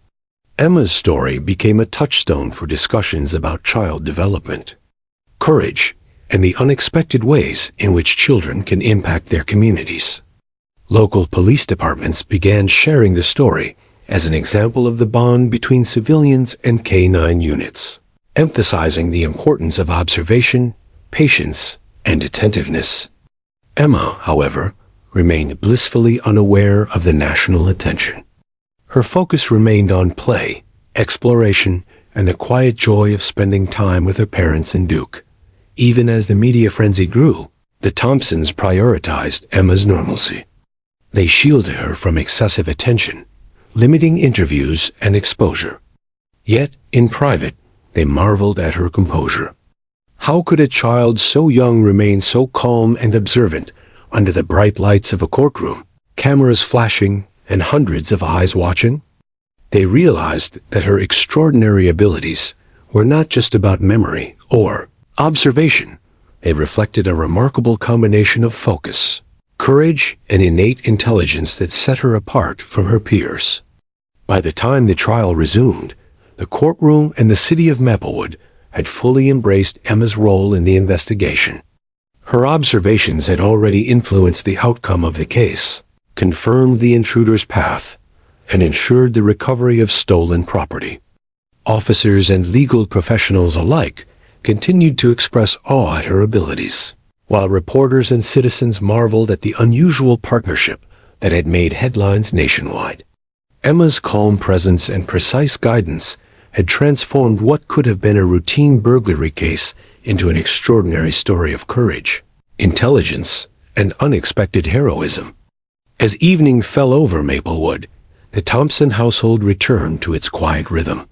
Emma's story became a touchstone for discussions about child development, courage, and the unexpected ways in which children can impact their communities. Local police departments began sharing the story as an example of the bond between civilians and K-9 units, emphasizing the importance of observation, patience, and attentiveness. Emma, however, remained blissfully unaware of the national attention. Her focus remained on play, exploration, and the quiet joy of spending time with her parents and Duke. Even as the media frenzy grew, the Thompsons prioritized Emma's normalcy. They shielded her from excessive attention, limiting interviews and exposure. Yet, in private, they marveled at her composure. How could a child so young remain so calm and observant under the bright lights of a courtroom, cameras flashing, and hundreds of eyes watching? They realized that her extraordinary abilities were not just about memory or observation. They reflected a remarkable combination of focus, courage, and innate intelligence that set her apart from her peers. By the time the trial resumed, the courtroom and the city of Maplewood had fully embraced Emma's role in the investigation. Her observations had already influenced the outcome of the case, confirmed the intruder's path, and ensured the recovery of stolen property. Officers and legal professionals alike continued to express awe at her abilities, while reporters and citizens marveled at the unusual partnership that had made headlines nationwide. Emma's calm presence and precise guidance had transformed what could have been a routine burglary case into an extraordinary story of courage, intelligence, and unexpected heroism. As evening fell over Maplewood, the Thompson household returned to its quiet rhythm.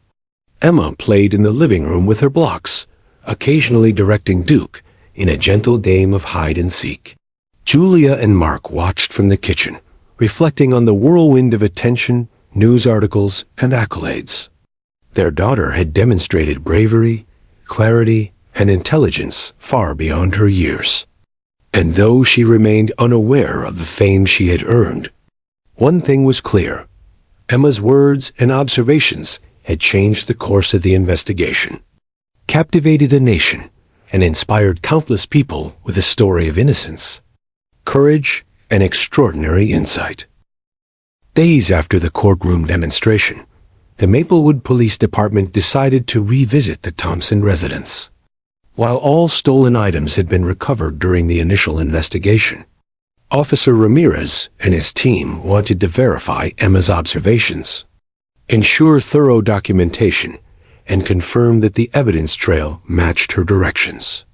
Emma played in the living room with her blocks, occasionally directing Duke in a gentle game of hide-and-seek. Julia and Mark watched from the kitchen, reflecting on the whirlwind of attention, news articles, and accolades. Their daughter had demonstrated bravery, clarity, and intelligence far beyond her years. And though she remained unaware of the fame she had earned, one thing was clear: Emma's words and observations had changed the course of the investigation, captivated a nation, and inspired countless people with a story of innocence, courage, and extraordinary insight. Days after the courtroom demonstration, the Maplewood Police Department decided to revisit the Thompson residence. While all stolen items had been recovered during the initial investigation, Officer Ramirez and his team wanted to verify Emma's observations, ensure thorough documentation, and confirm that the evidence trail matched her directions.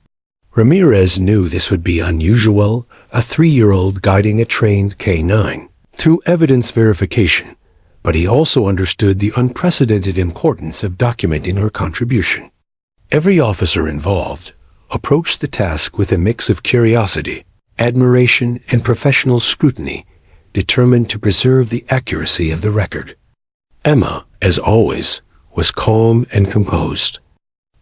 Ramirez knew this would be unusual, a 3-year-old guiding a trained K-9 through evidence verification, but he also understood the unprecedented importance of documenting her contribution. Every officer involved approached the task with a mix of curiosity, admiration, and professional scrutiny, determined to preserve the accuracy of the record. Emma, as always, was calm and composed.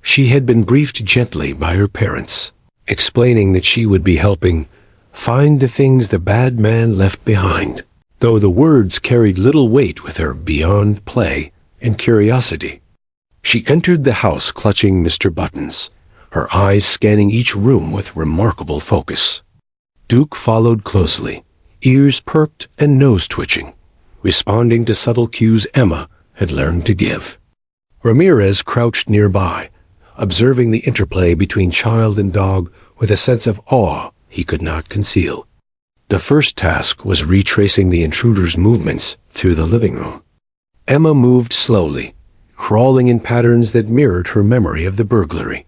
She had been briefed gently by her parents, explaining that she would be helping find the things the bad man left behind, though the words carried little weight with her beyond play and curiosity. She entered the house clutching Mr. Buttons, her eyes scanning each room with remarkable focus. Duke followed closely, ears perked and nose twitching, responding to subtle cues Emma had learned to give. Ramirez crouched nearby, observing the interplay between child and dog with a sense of awe he could not conceal. The first task was retracing the intruder's movements through the living room. Emma moved slowly, crawling in patterns that mirrored her memory of the burglary.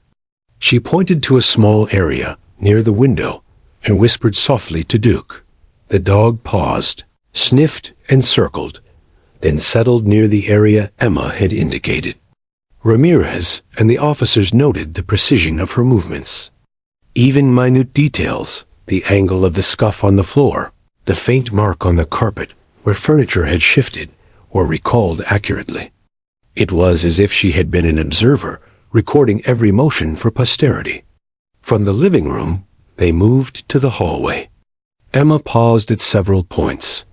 She pointed to a small area near the window and whispered softly to Duke. The dog paused, sniffed, and circled, then settled near the area Emma had indicated. Ramirez and the officers noted the precision of her movements. Even minute details, the angle of the scuff on the floor, the faint mark on the carpet where furniture had shifted, were recalled accurately. It was as if she had been an observer, recording every motion for posterity. From the living room, they moved to the hallway. Emma paused at several points,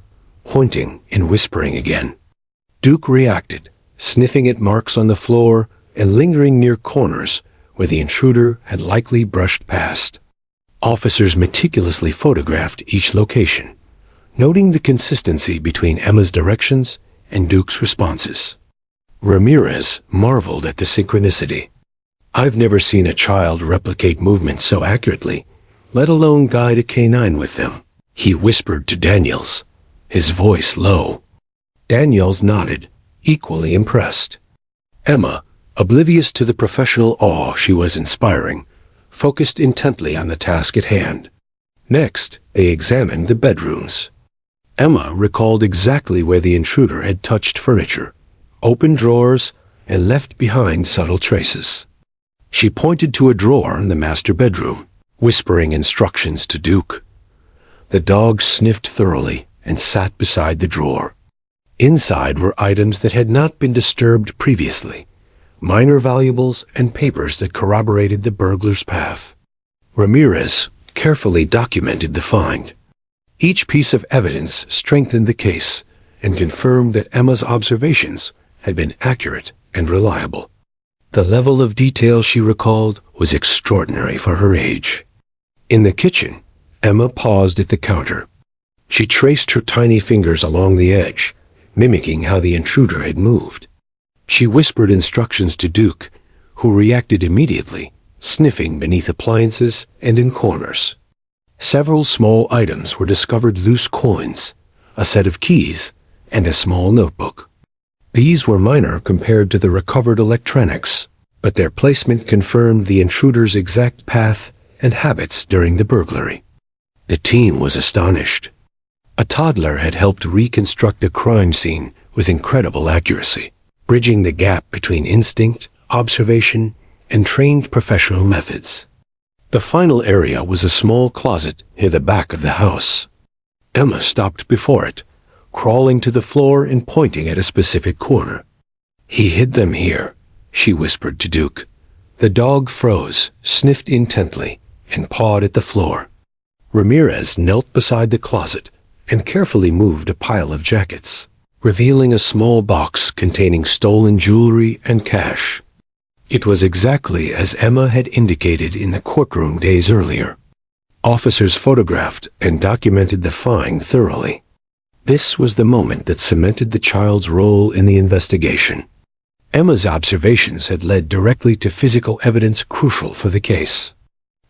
pointing and whispering again. Duke reacted, sniffing at marks on the floor and lingering near corners where the intruder had likely brushed past. Officers meticulously photographed each location, noting the consistency between Emma's directions and Duke's responses. Ramirez marveled at the synchronicity. "I've never seen a child replicate movements so accurately, let alone guide a K-9 with them," he whispered to Daniels, his voice low. Daniels nodded, equally impressed. Emma, oblivious to the professional awe she was inspiring, focused intently on the task at hand. Next, they examined the bedrooms. Emma recalled exactly where the intruder had touched furniture, opened drawers, and left behind subtle traces. She pointed to a drawer in the master bedroom, whispering instructions to Duke. The dog sniffed thoroughly and sat beside the drawer. Inside were items that had not been disturbed previously, minor valuables and papers that corroborated the burglar's path. Ramirez carefully documented the find. Each piece of evidence strengthened the case and confirmed that Emma's observations had been accurate and reliable. The level of detail she recalled was extraordinary for her age. In the kitchen, Emma paused at the counter. She traced her tiny fingers along the edge, mimicking how the intruder had moved. She whispered instructions to Duke, who reacted immediately, sniffing beneath appliances and in corners. Several small items were discovered: loose coins, a set of keys, and a small notebook. These were minor compared to the recovered electronics, but their placement confirmed the intruder's exact path and habits during the burglary. The team was astonished. A toddler had helped reconstruct a crime scene with incredible accuracy, bridging the gap between instinct, observation, and trained professional methods. The final area was a small closet near the back of the house. Emma stopped before it, crawling to the floor and pointing at a specific corner. "He hid them here," she whispered to Duke. The dog froze, sniffed intently, and pawed at the floor. Ramirez knelt beside the closet and carefully moved a pile of jackets, revealing a small box containing stolen jewelry and cash. It was exactly as Emma had indicated in the courtroom days earlier. Officers photographed and documented the find thoroughly. This was the moment that cemented the child's role in the investigation. Emma's observations had led directly to physical evidence crucial for the case.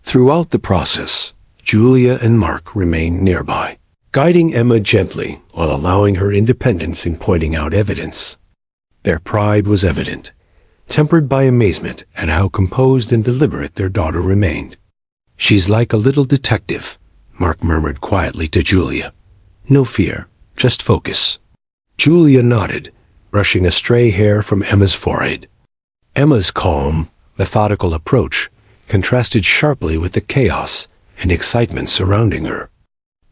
Throughout the process, Julia and Mark remained nearby, guiding Emma gently while allowing her independence in pointing out evidence. Their pride was evident, tempered by amazement at how composed and deliberate their daughter remained. "She's like a little detective," Mark murmured quietly to Julia. "No fear, just focus." Julia nodded, brushing a stray hair from Emma's forehead. Emma's calm, methodical approach contrasted sharply with the chaos and excitement surrounding her.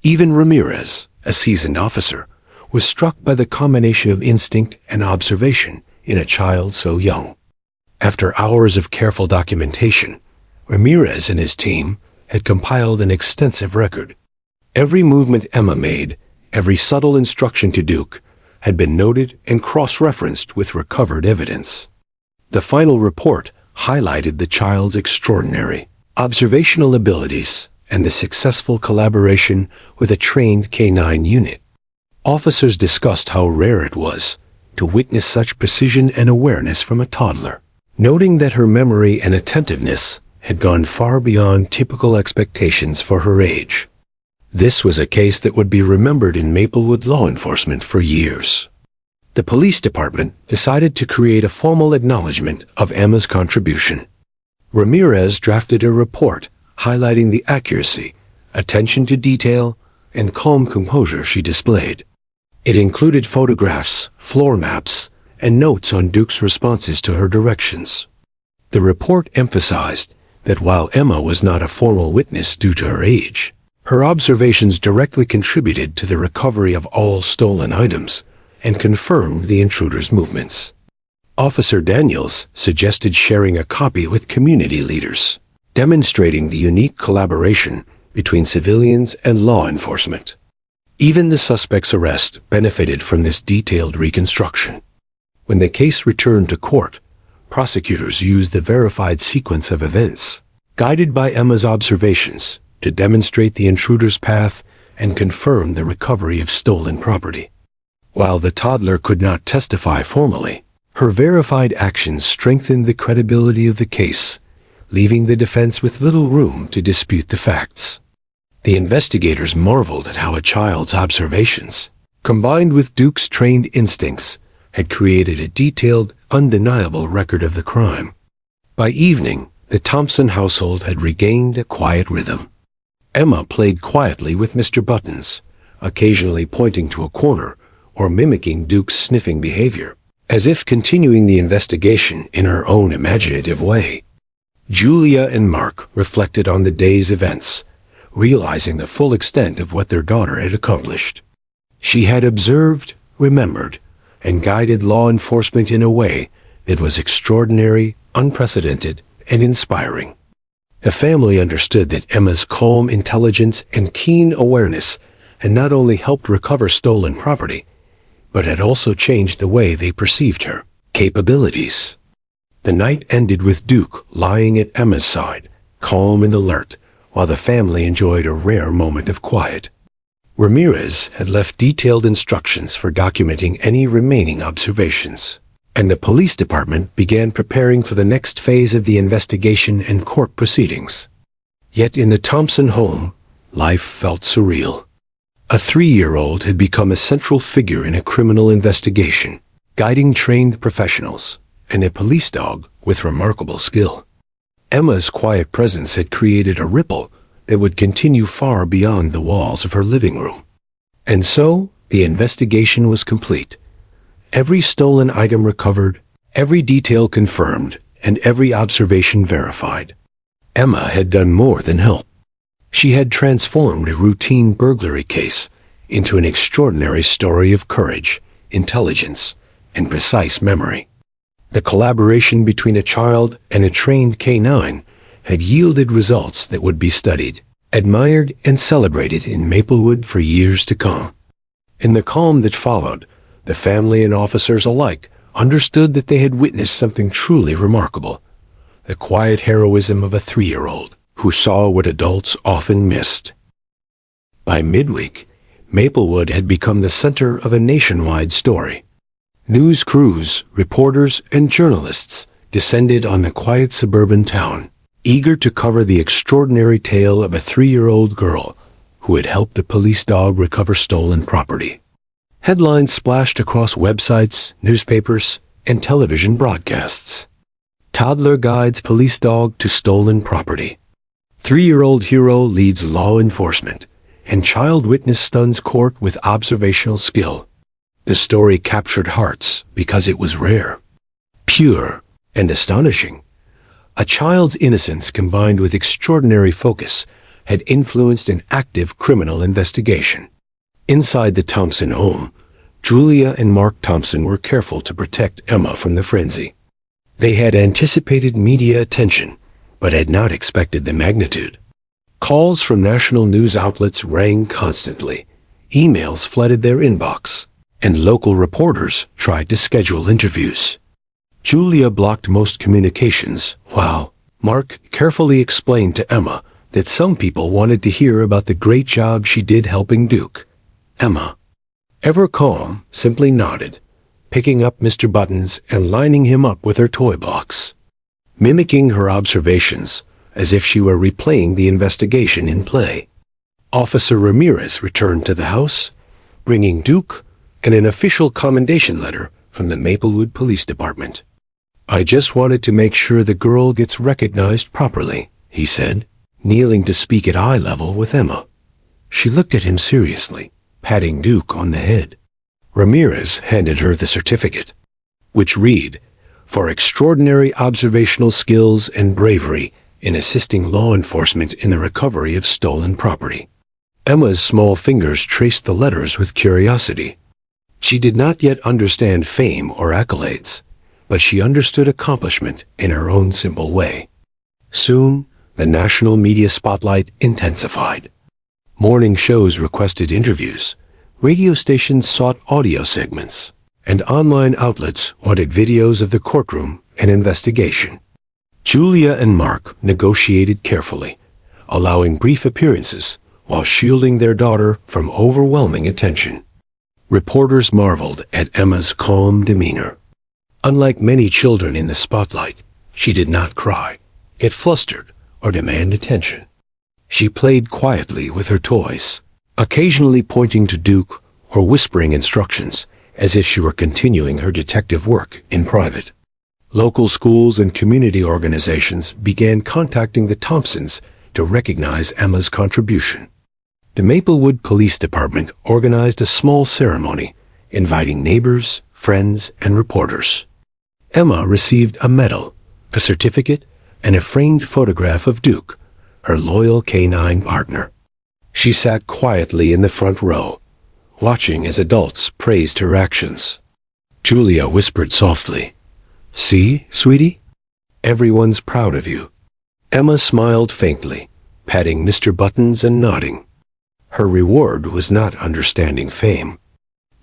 Even Ramirez, a seasoned officer, was struck by the combination of instinct and observation in a child so young. After hours of careful documentation, Ramirez and his team had compiled an extensive record. Every movement Emma made, every subtle instruction to Duke, had been noted and cross-referenced with recovered evidence. The final report highlighted the child's extraordinary observational abilities and the successful collaboration with a trained K-9 unit. Officers discussed how rare it was to witness such precision and awareness from a toddler, noting that her memory and attentiveness had gone far beyond typical expectations for her age. This was a case that would be remembered in Maplewood law enforcement for years. The police department decided to create a formal acknowledgement of Emma's contribution. Ramirez drafted a report highlighting the accuracy, attention to detail, and calm composure she displayed. It included photographs, floor maps, and notes on Duke's responses to her directions. The report emphasized that while Emma was not a formal witness due to her age, her observations directly contributed to the recovery of all stolen items and confirmed the intruder's movements. Officer Daniels suggested sharing a copy with community leaders, demonstrating the unique collaboration between civilians and law enforcement. Even the suspect's arrest benefited from this detailed reconstruction. When the case returned to court, prosecutors used the verified sequence of events, guided by Emma's observations, to demonstrate the intruder's path and confirm the recovery of stolen property. While the toddler could not testify formally, her verified actions strengthened the credibility of the case, leaving the defense with little room to dispute the facts. The investigators marveled at how a child's observations, combined with Duke's trained instincts, had created a detailed, undeniable record of the crime. By evening, the Thompson household had regained a quiet rhythm. Emma played quietly with Mr. Buttons, occasionally pointing to a corner or mimicking Duke's sniffing behavior, as if continuing the investigation in her own imaginative way. Julia and Mark reflected on the day's events, realizing the full extent of what their daughter had accomplished. She had observed, remembered, and guided law enforcement in a way that was extraordinary, unprecedented, and inspiring. The family understood that Emma's calm intelligence and keen awareness had not only helped recover stolen property, but had also changed the way they perceived her capabilities. The night ended with Duke lying at Emma's side, calm and alert, while the family enjoyed a rare moment of quiet. Ramirez had left detailed instructions for documenting any remaining observations, and the police department began preparing for the next phase of the investigation and court proceedings. Yet in the Thompson home, life felt surreal. A 3-year-old had become a central figure in a criminal investigation, guiding trained professionals, and a police dog with remarkable skill. Emma's quiet presence had created a ripple that would continue far beyond the walls of her living room. And so, the investigation was complete. Every stolen item recovered, every detail confirmed, and every observation verified. Emma had done more than help. She had transformed a routine burglary case into an extraordinary story of courage, intelligence, and precise memory. The collaboration between a child and a trained K-9 had yielded results that would be studied, admired, and celebrated in Maplewood for years to come. In the calm that followed, the family and officers alike understood that they had witnessed something truly remarkable, the quiet heroism of a 3-year-old who saw what adults often missed. By midweek, Maplewood had become the center of a nationwide story. News crews, reporters, and journalists descended on the quiet suburban town, eager to cover the extraordinary tale of a 3-year-old girl who had helped a police dog recover stolen property. Headlines splashed across websites, newspapers, and television broadcasts. Toddler guides police dog to stolen property. 3-year-old hero leads law enforcement, and child witness stuns court with observational skill. The story captured hearts because it was rare, pure, and astonishing. A child's innocence combined with extraordinary focus had influenced an active criminal investigation. Inside the Thompson home, Julia and Mark Thompson were careful to protect Emma from the frenzy. They had anticipated media attention, but had not expected the magnitude. Calls from national news outlets rang constantly, emails flooded their inbox, and local reporters tried to schedule interviews. Julia blocked most communications, while Mark carefully explained to Emma that some people wanted to hear about the great job she did helping Duke. Emma, ever calm, simply nodded, picking up Mr. Buttons and lining him up with her toy box, mimicking her observations as if she were replaying the investigation in play. Officer Ramirez returned to the house, bringing Duke and an official commendation letter from the Maplewood Police Department. "I just wanted to make sure the girl gets recognized properly," he said, kneeling to speak at eye level with Emma. She looked at him seriously, patting Duke on the head. Ramirez handed her the certificate, which read, "For extraordinary observational skills and bravery in assisting law enforcement in the recovery of stolen property." Emma's small fingers traced the letters with curiosity. She did not yet understand fame or accolades, but she understood accomplishment in her own simple way. Soon, the national media spotlight intensified. Morning shows requested interviews, radio stations sought audio segments, and online outlets wanted videos of the courtroom and investigation. Julia and Mark negotiated carefully, allowing brief appearances while shielding their daughter from overwhelming attention. Reporters marveled at Emma's calm demeanor. Unlike many children in the spotlight, she did not cry, get flustered, or demand attention. She played quietly with her toys, occasionally pointing to Duke or whispering instructions as if she were continuing her detective work in private. Local schools and community organizations began contacting the Thompsons to recognize Emma's contribution. The Maplewood Police Department organized a small ceremony, inviting neighbors, friends, and reporters. Emma received a medal, a certificate, and a framed photograph of Duke, her loyal canine partner. She sat quietly in the front row, watching as adults praised her actions. Julia whispered softly, "See, sweetie? Everyone's proud of you." Emma smiled faintly, patting Mr. Buttons and nodding. Her reward was not understanding fame.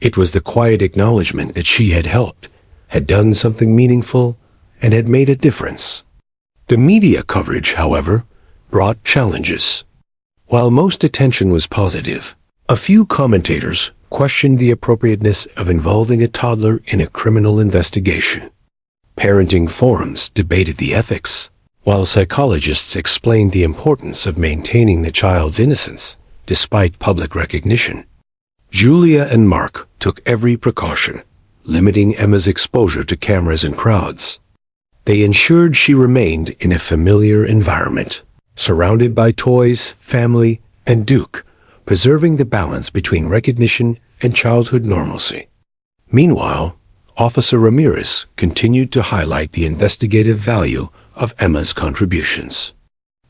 It was the quiet acknowledgement that she had helped, had done something meaningful, and had made a difference. The media coverage, however, brought challenges. While most attention was positive, a few commentators questioned the appropriateness of involving a toddler in a criminal investigation. Parenting forums debated the ethics, while psychologists explained the importance of maintaining the child's innocence despite public recognition. Julia and Mark took every precaution, limiting Emma's exposure to cameras and crowds. They ensured she remained in a familiar environment, surrounded by toys, family, and Duke, preserving the balance between recognition and childhood normalcy. Meanwhile, Officer Ramirez continued to highlight the investigative value of Emma's contributions.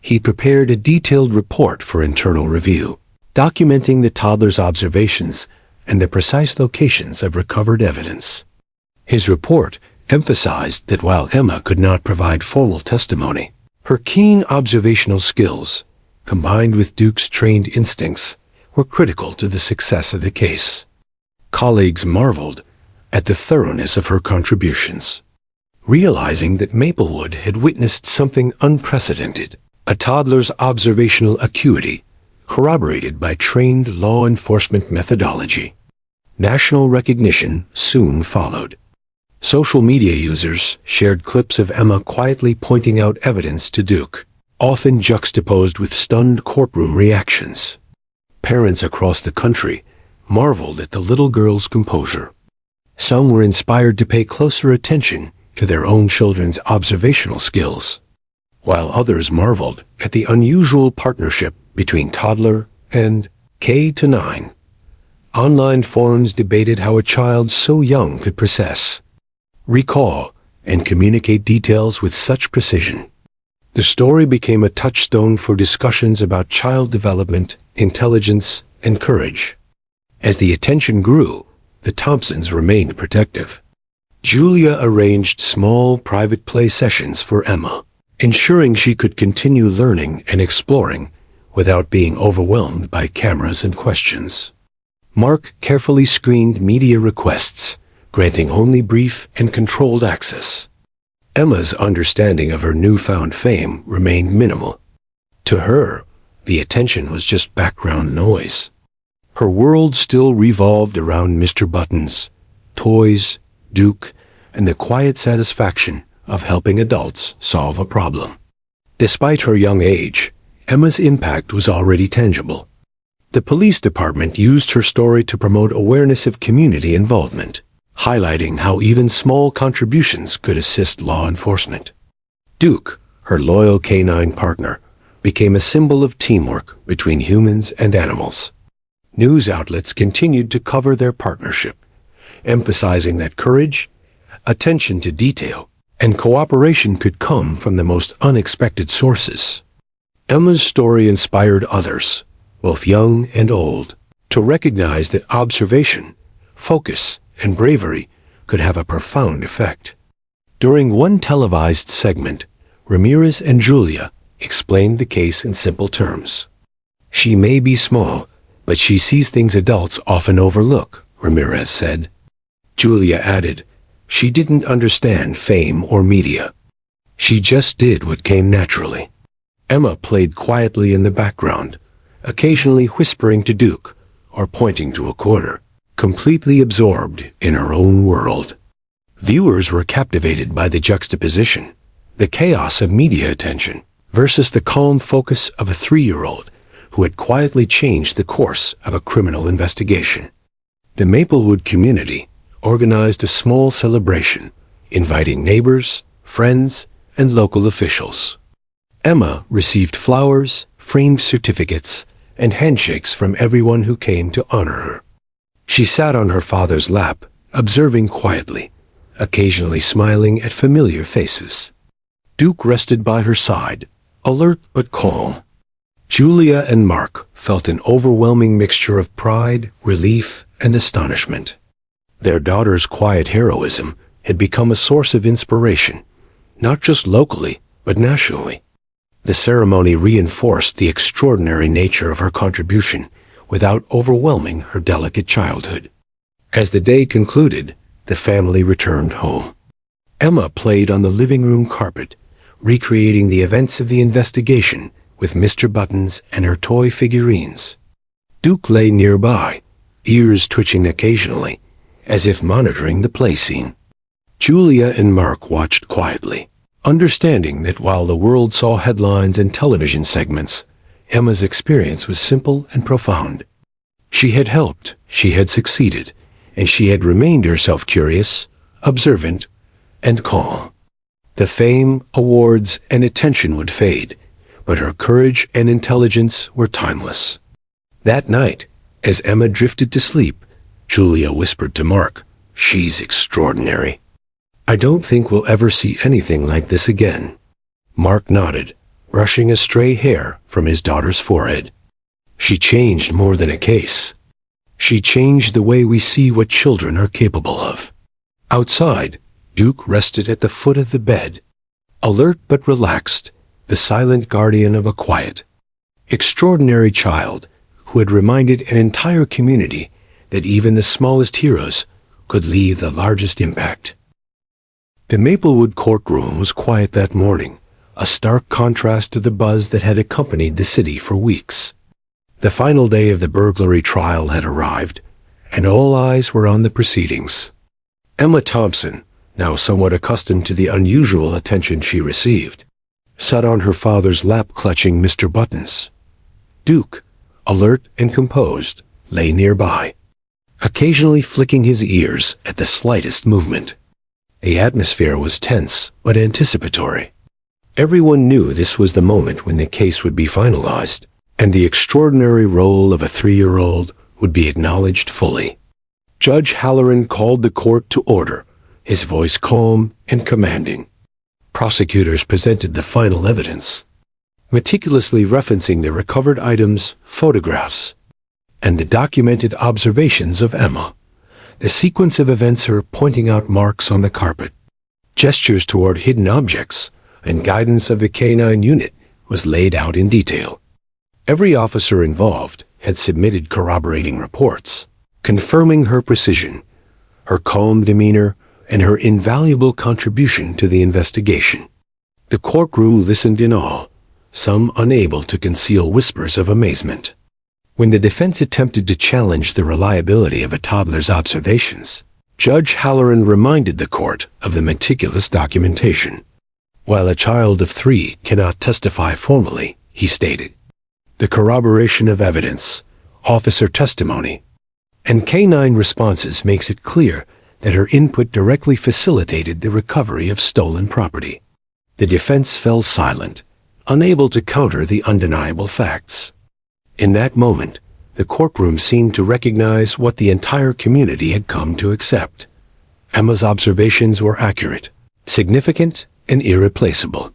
He prepared a detailed report for internal review, documenting the toddler's observations and the precise locations of recovered evidence. His report emphasized that while Emma could not provide formal testimony, her keen observational skills, combined with Duke's trained instincts, were critical to the success of the case. Colleagues marveled at the thoroughness of her contributions, realizing that Maplewood had witnessed something unprecedented, a toddler's observational acuity, corroborated by trained law enforcement methodology. National recognition soon followed. Social media users shared clips of Emma quietly pointing out evidence to Duke, often juxtaposed with stunned courtroom reactions. Parents across the country marveled at the little girl's composure. Some were inspired to pay closer attention to their own children's observational skills. while others marveled at the unusual partnership between toddler and K-9. Online forums debated how a child so young could process, recall, and communicate details with such precision. The story became a touchstone for discussions about child development, intelligence, and courage. As the attention grew, the Thompsons remained protective. Julia arranged small private play sessions for Emma, ensuring she could continue learning and exploring without being overwhelmed by cameras and questions. Mark carefully screened media requests, granting only brief and controlled access. Emma's understanding of her newfound fame remained minimal. To her, the attention was just background noise. Her world still revolved around Mr. Buttons, toys, Duke, and the quiet satisfaction of helping adults solve a problem. Despite her young age, Emma's impact was already tangible. The police department used her story to promote awareness of community involvement, highlighting how even small contributions could assist law enforcement. Duke, her loyal canine partner, became a symbol of teamwork between humans and animals. News outlets continued to cover their partnership, emphasizing that courage, attention to detail, and cooperation could come from the most unexpected sources. Emma's story inspired others, both young and old, to recognize that observation, focus, and bravery could have a profound effect. During one televised segment, Ramirez and Julia explained the case in simple terms. "She may be small, but she sees things adults often overlook," Ramirez said. Julia added, "She didn't understand fame or media. She just did what came naturally." Emma played quietly in the background, occasionally whispering to Duke or pointing to a corner, completely absorbed in her own world. Viewers were captivated by the juxtaposition, the chaos of media attention, versus the calm focus of a 3-year-old who had quietly changed the course of a criminal investigation. The Maplewood community organized a small celebration, inviting neighbors, friends, and local officials. Emma received flowers, framed certificates, and handshakes from everyone who came to honor her. She sat on her father's lap, observing quietly, occasionally smiling at familiar faces. Duke rested by her side, alert but calm. Julia and Mark felt an overwhelming mixture of pride, relief, and astonishment. Their daughter's quiet heroism had become a source of inspiration, not just locally, but nationally. The ceremony reinforced the extraordinary nature of her contribution without overwhelming her delicate childhood. As the day concluded, the family returned home. Emma played on the living room carpet, recreating the events of the investigation with Mr. Buttons and her toy figurines. Duke lay nearby, ears twitching occasionally, as if monitoring the play scene. Julia and Mark watched quietly, understanding that while the world saw headlines and television segments, Emma's experience was simple and profound. She had helped, she had succeeded, and she had remained herself curious, observant, and calm. The fame, awards, and attention would fade, but her courage and intelligence were timeless. That night, as Emma drifted to sleep, Julia whispered to Mark, "She's extraordinary. I don't think we'll ever see anything like this again." Mark nodded, brushing a stray hair from his daughter's forehead. "She changed more than a case. She changed the way we see what children are capable of." Outside, Duke rested at the foot of the bed, alert but relaxed, the silent guardian of a quiet, extraordinary child who had reminded an entire community that even the smallest heroes could leave the largest impact. The Maplewood courtroom was quiet that morning, a stark contrast to the buzz that had accompanied the city for weeks. The final day of the burglary trial had arrived, and all eyes were on the proceedings. Emma Thompson, now somewhat accustomed to the unusual attention she received, sat on her father's lap clutching Mr. Buttons. Duke, alert and composed, lay nearby, occasionally flicking his ears at the slightest movement. The atmosphere was tense but anticipatory. Everyone knew this was the moment when the case would be finalized, and the extraordinary role of a 3-year-old would be acknowledged fully. Judge Halloran called the court to order, his voice calm and commanding. Prosecutors presented the final evidence, meticulously referencing the recovered items, photographs, and the documented observations of Emma. The sequence of events, her pointing out marks on the carpet, gestures toward hidden objects, and guidance of the K-9 unit was laid out in detail. Every officer involved had submitted corroborating reports, confirming her precision, her calm demeanor, and her invaluable contribution to the investigation. The courtroom listened in awe, some unable to conceal whispers of amazement. When the defense attempted to challenge the reliability of a toddler's observations, Judge Halloran reminded the court of the meticulous documentation. While a child of 3 cannot testify formally, he stated, the corroboration of evidence, officer testimony, and K-9 responses makes it clear that her input directly facilitated the recovery of stolen property. The defense fell silent, unable to counter the undeniable facts. In that moment, the courtroom seemed to recognize what the entire community had come to accept. Emma's observations were accurate, significant, and irreplaceable.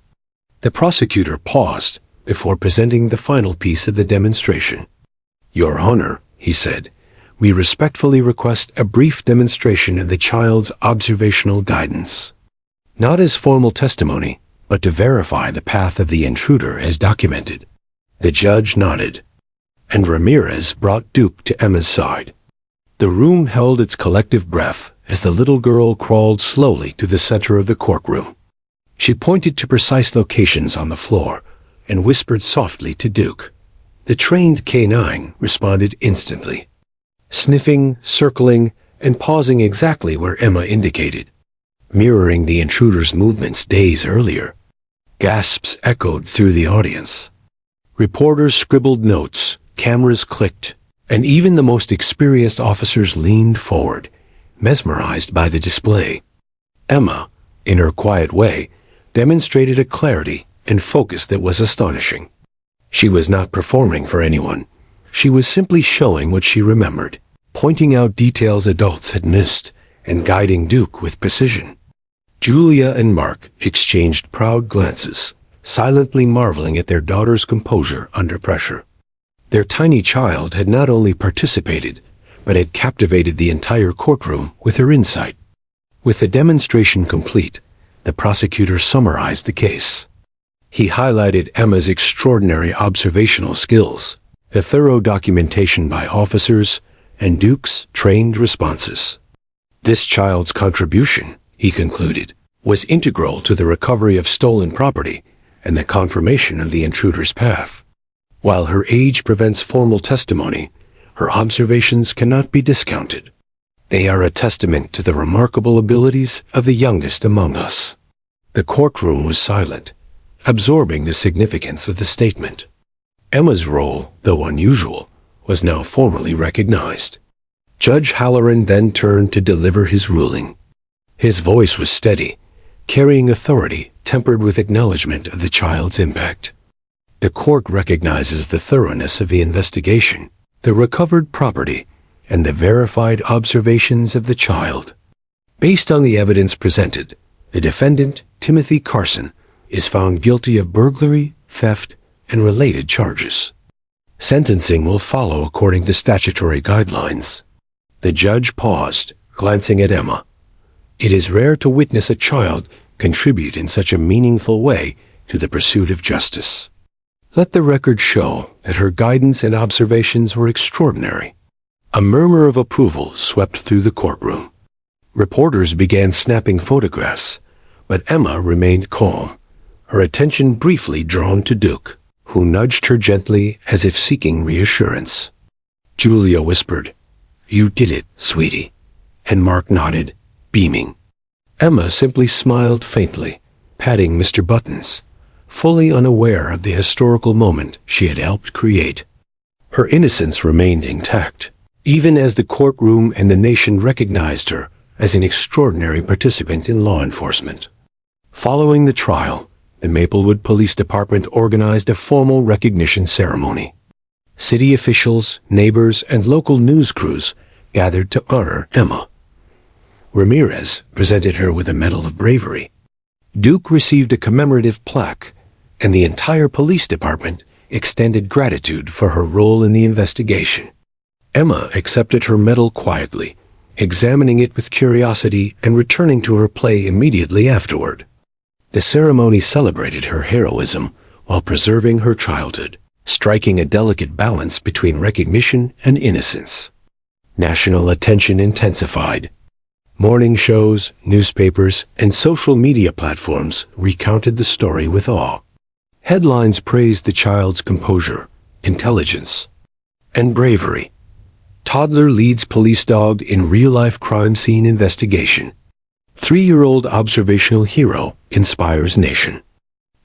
The prosecutor paused before presenting the final piece of the demonstration. Your Honor, he said, we respectfully request a brief demonstration of the child's observational guidance. Not as formal testimony, but to verify the path of the intruder as documented. The judge nodded, and Ramirez brought Duke to Emma's side. The room held its collective breath as the little girl crawled slowly to the center of the courtroom. She pointed to precise locations on the floor and whispered softly to Duke. The trained K-9 responded instantly, sniffing, circling, and pausing exactly where Emma indicated, mirroring the intruder's movements days earlier. Gasps echoed through the audience. Reporters scribbled notes, cameras clicked, and even the most experienced officers leaned forward, mesmerized by the display. Emma, in her quiet way, demonstrated a clarity and focus that was astonishing. She was not performing for anyone. She was simply showing what she remembered, pointing out details adults had missed, and guiding Duke with precision. Julia and Mark exchanged proud glances, silently marveling at their daughter's composure under pressure. Their tiny child had not only participated, but had captivated the entire courtroom with her insight. With the demonstration complete, the prosecutor summarized the case. He highlighted Emma's extraordinary observational skills, the thorough documentation by officers, and Duke's trained responses. This child's contribution, he concluded, was integral to the recovery of stolen property and the confirmation of the intruder's path. While her age prevents formal testimony, her observations cannot be discounted. They are a testament to the remarkable abilities of the youngest among us. The courtroom was silent, absorbing the significance of the statement. Emma's role, though unusual, was now formally recognized. Judge Halloran then turned to deliver his ruling. His voice was steady, carrying authority tempered with acknowledgement of the child's impact. The court recognizes the thoroughness of the investigation, the recovered property, and the verified observations of the child. Based on the evidence presented, the defendant, Timothy Carson, is found guilty of burglary, theft, and related charges. Sentencing will follow according to statutory guidelines. The judge paused, glancing at Emma. It is rare to witness a child contribute in such a meaningful way to the pursuit of justice. Let the record show that her guidance and observations were extraordinary. A murmur of approval swept through the courtroom. Reporters began snapping photographs, but Emma remained calm, her attention briefly drawn to Duke, who nudged her gently as if seeking reassurance. Julia whispered, "You did it, sweetie," and Mark nodded, beaming. Emma simply smiled faintly, patting Mr. Buttons, fully unaware of the historical moment she had helped create. Her innocence remained intact, even as the courtroom and the nation recognized her as an extraordinary participant in law enforcement. Following the trial, the Maplewood Police Department organized a formal recognition ceremony. City officials, neighbors, and local news crews gathered to honor Emma. Ramirez presented her with a Medal of Bravery. Duke received a commemorative plaque, and the entire police department extended gratitude for her role in the investigation. Emma accepted her medal quietly, examining it with curiosity and returning to her play immediately afterward. The ceremony celebrated her heroism while preserving her childhood, striking a delicate balance between recognition and innocence. National attention intensified. Morning shows, newspapers, and social media platforms recounted the story with awe. Headlines praised the child's composure, intelligence, and bravery. Toddler leads police dog in real-life crime scene investigation. 3-year-old observational hero inspires nation.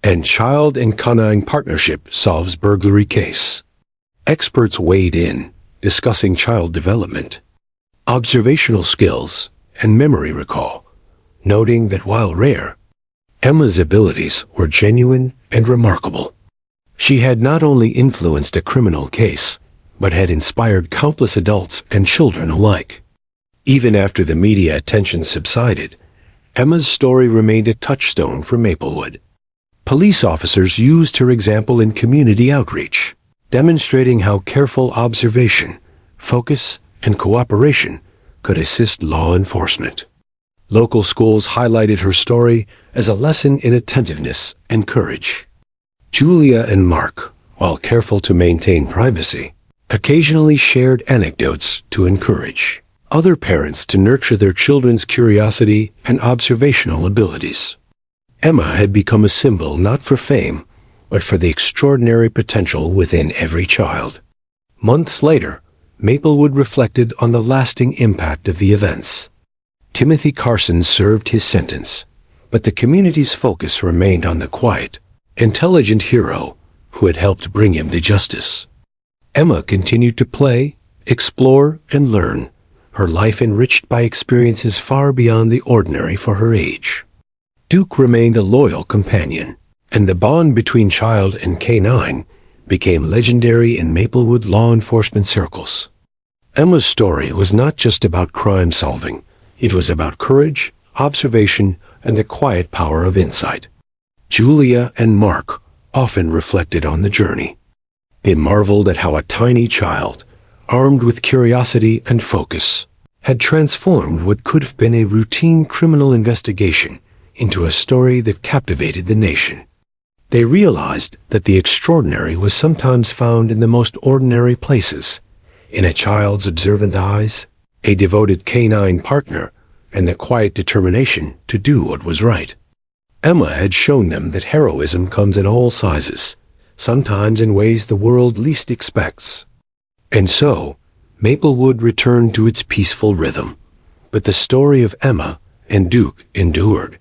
And child and canine partnership solves burglary case. Experts weighed in, discussing child development, observational skills, and memory recall, noting that while rare, Emma's abilities were genuine and remarkable. She had not only influenced a criminal case, but had inspired countless adults and children alike. Even after the media attention subsided, Emma's story remained a touchstone for Maplewood. Police officers used her example in community outreach, demonstrating how careful observation, focus, and cooperation could assist law enforcement. Local schools highlighted her story as a lesson in attentiveness and courage. Julia and Mark, while careful to maintain privacy, occasionally shared anecdotes to encourage other parents to nurture their children's curiosity and observational abilities. Emma had become a symbol not for fame, but for the extraordinary potential within every child. Months later, Maplewood reflected on the lasting impact of the events. Timothy Carson served his sentence, but the community's focus remained on the quiet, intelligent hero who had helped bring him to justice. Emma continued to play, explore, and learn, her life enriched by experiences far beyond the ordinary for her age. Duke remained a loyal companion, and the bond between child and canine became legendary in Maplewood law enforcement circles. Emma's story was not just about crime solving, it was about courage, observation, and the quiet power of insight. Julia and Mark often reflected on the journey. They marveled at how a tiny child, armed with curiosity and focus, had transformed what could have been a routine criminal investigation into a story that captivated the nation. They realized that the extraordinary was sometimes found in the most ordinary places, in a child's observant eyes, a devoted canine partner, and the quiet determination to do what was right. Emma had shown them that heroism comes in all sizes, sometimes in ways the world least expects. And so, Maplewood returned to its peaceful rhythm. But the story of Emma and Duke endured.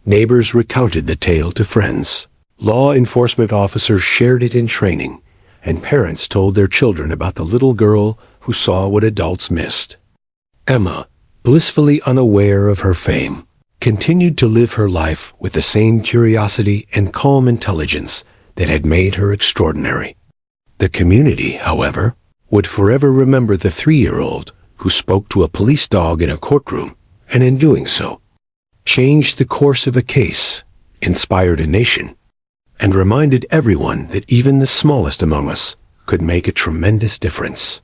Neighbors recounted the tale to friends. Law enforcement officers shared it in training, and parents told their children about the little girl who saw what adults missed. Emma, blissfully unaware of her fame, continued to live her life with the same curiosity and calm intelligence that had made her extraordinary. The community, however, would forever remember the 3-year-old who spoke to a police dog in a courtroom, and in doing so, changed the course of a case, inspired a nation, and reminded everyone that even the smallest among us could make a tremendous difference.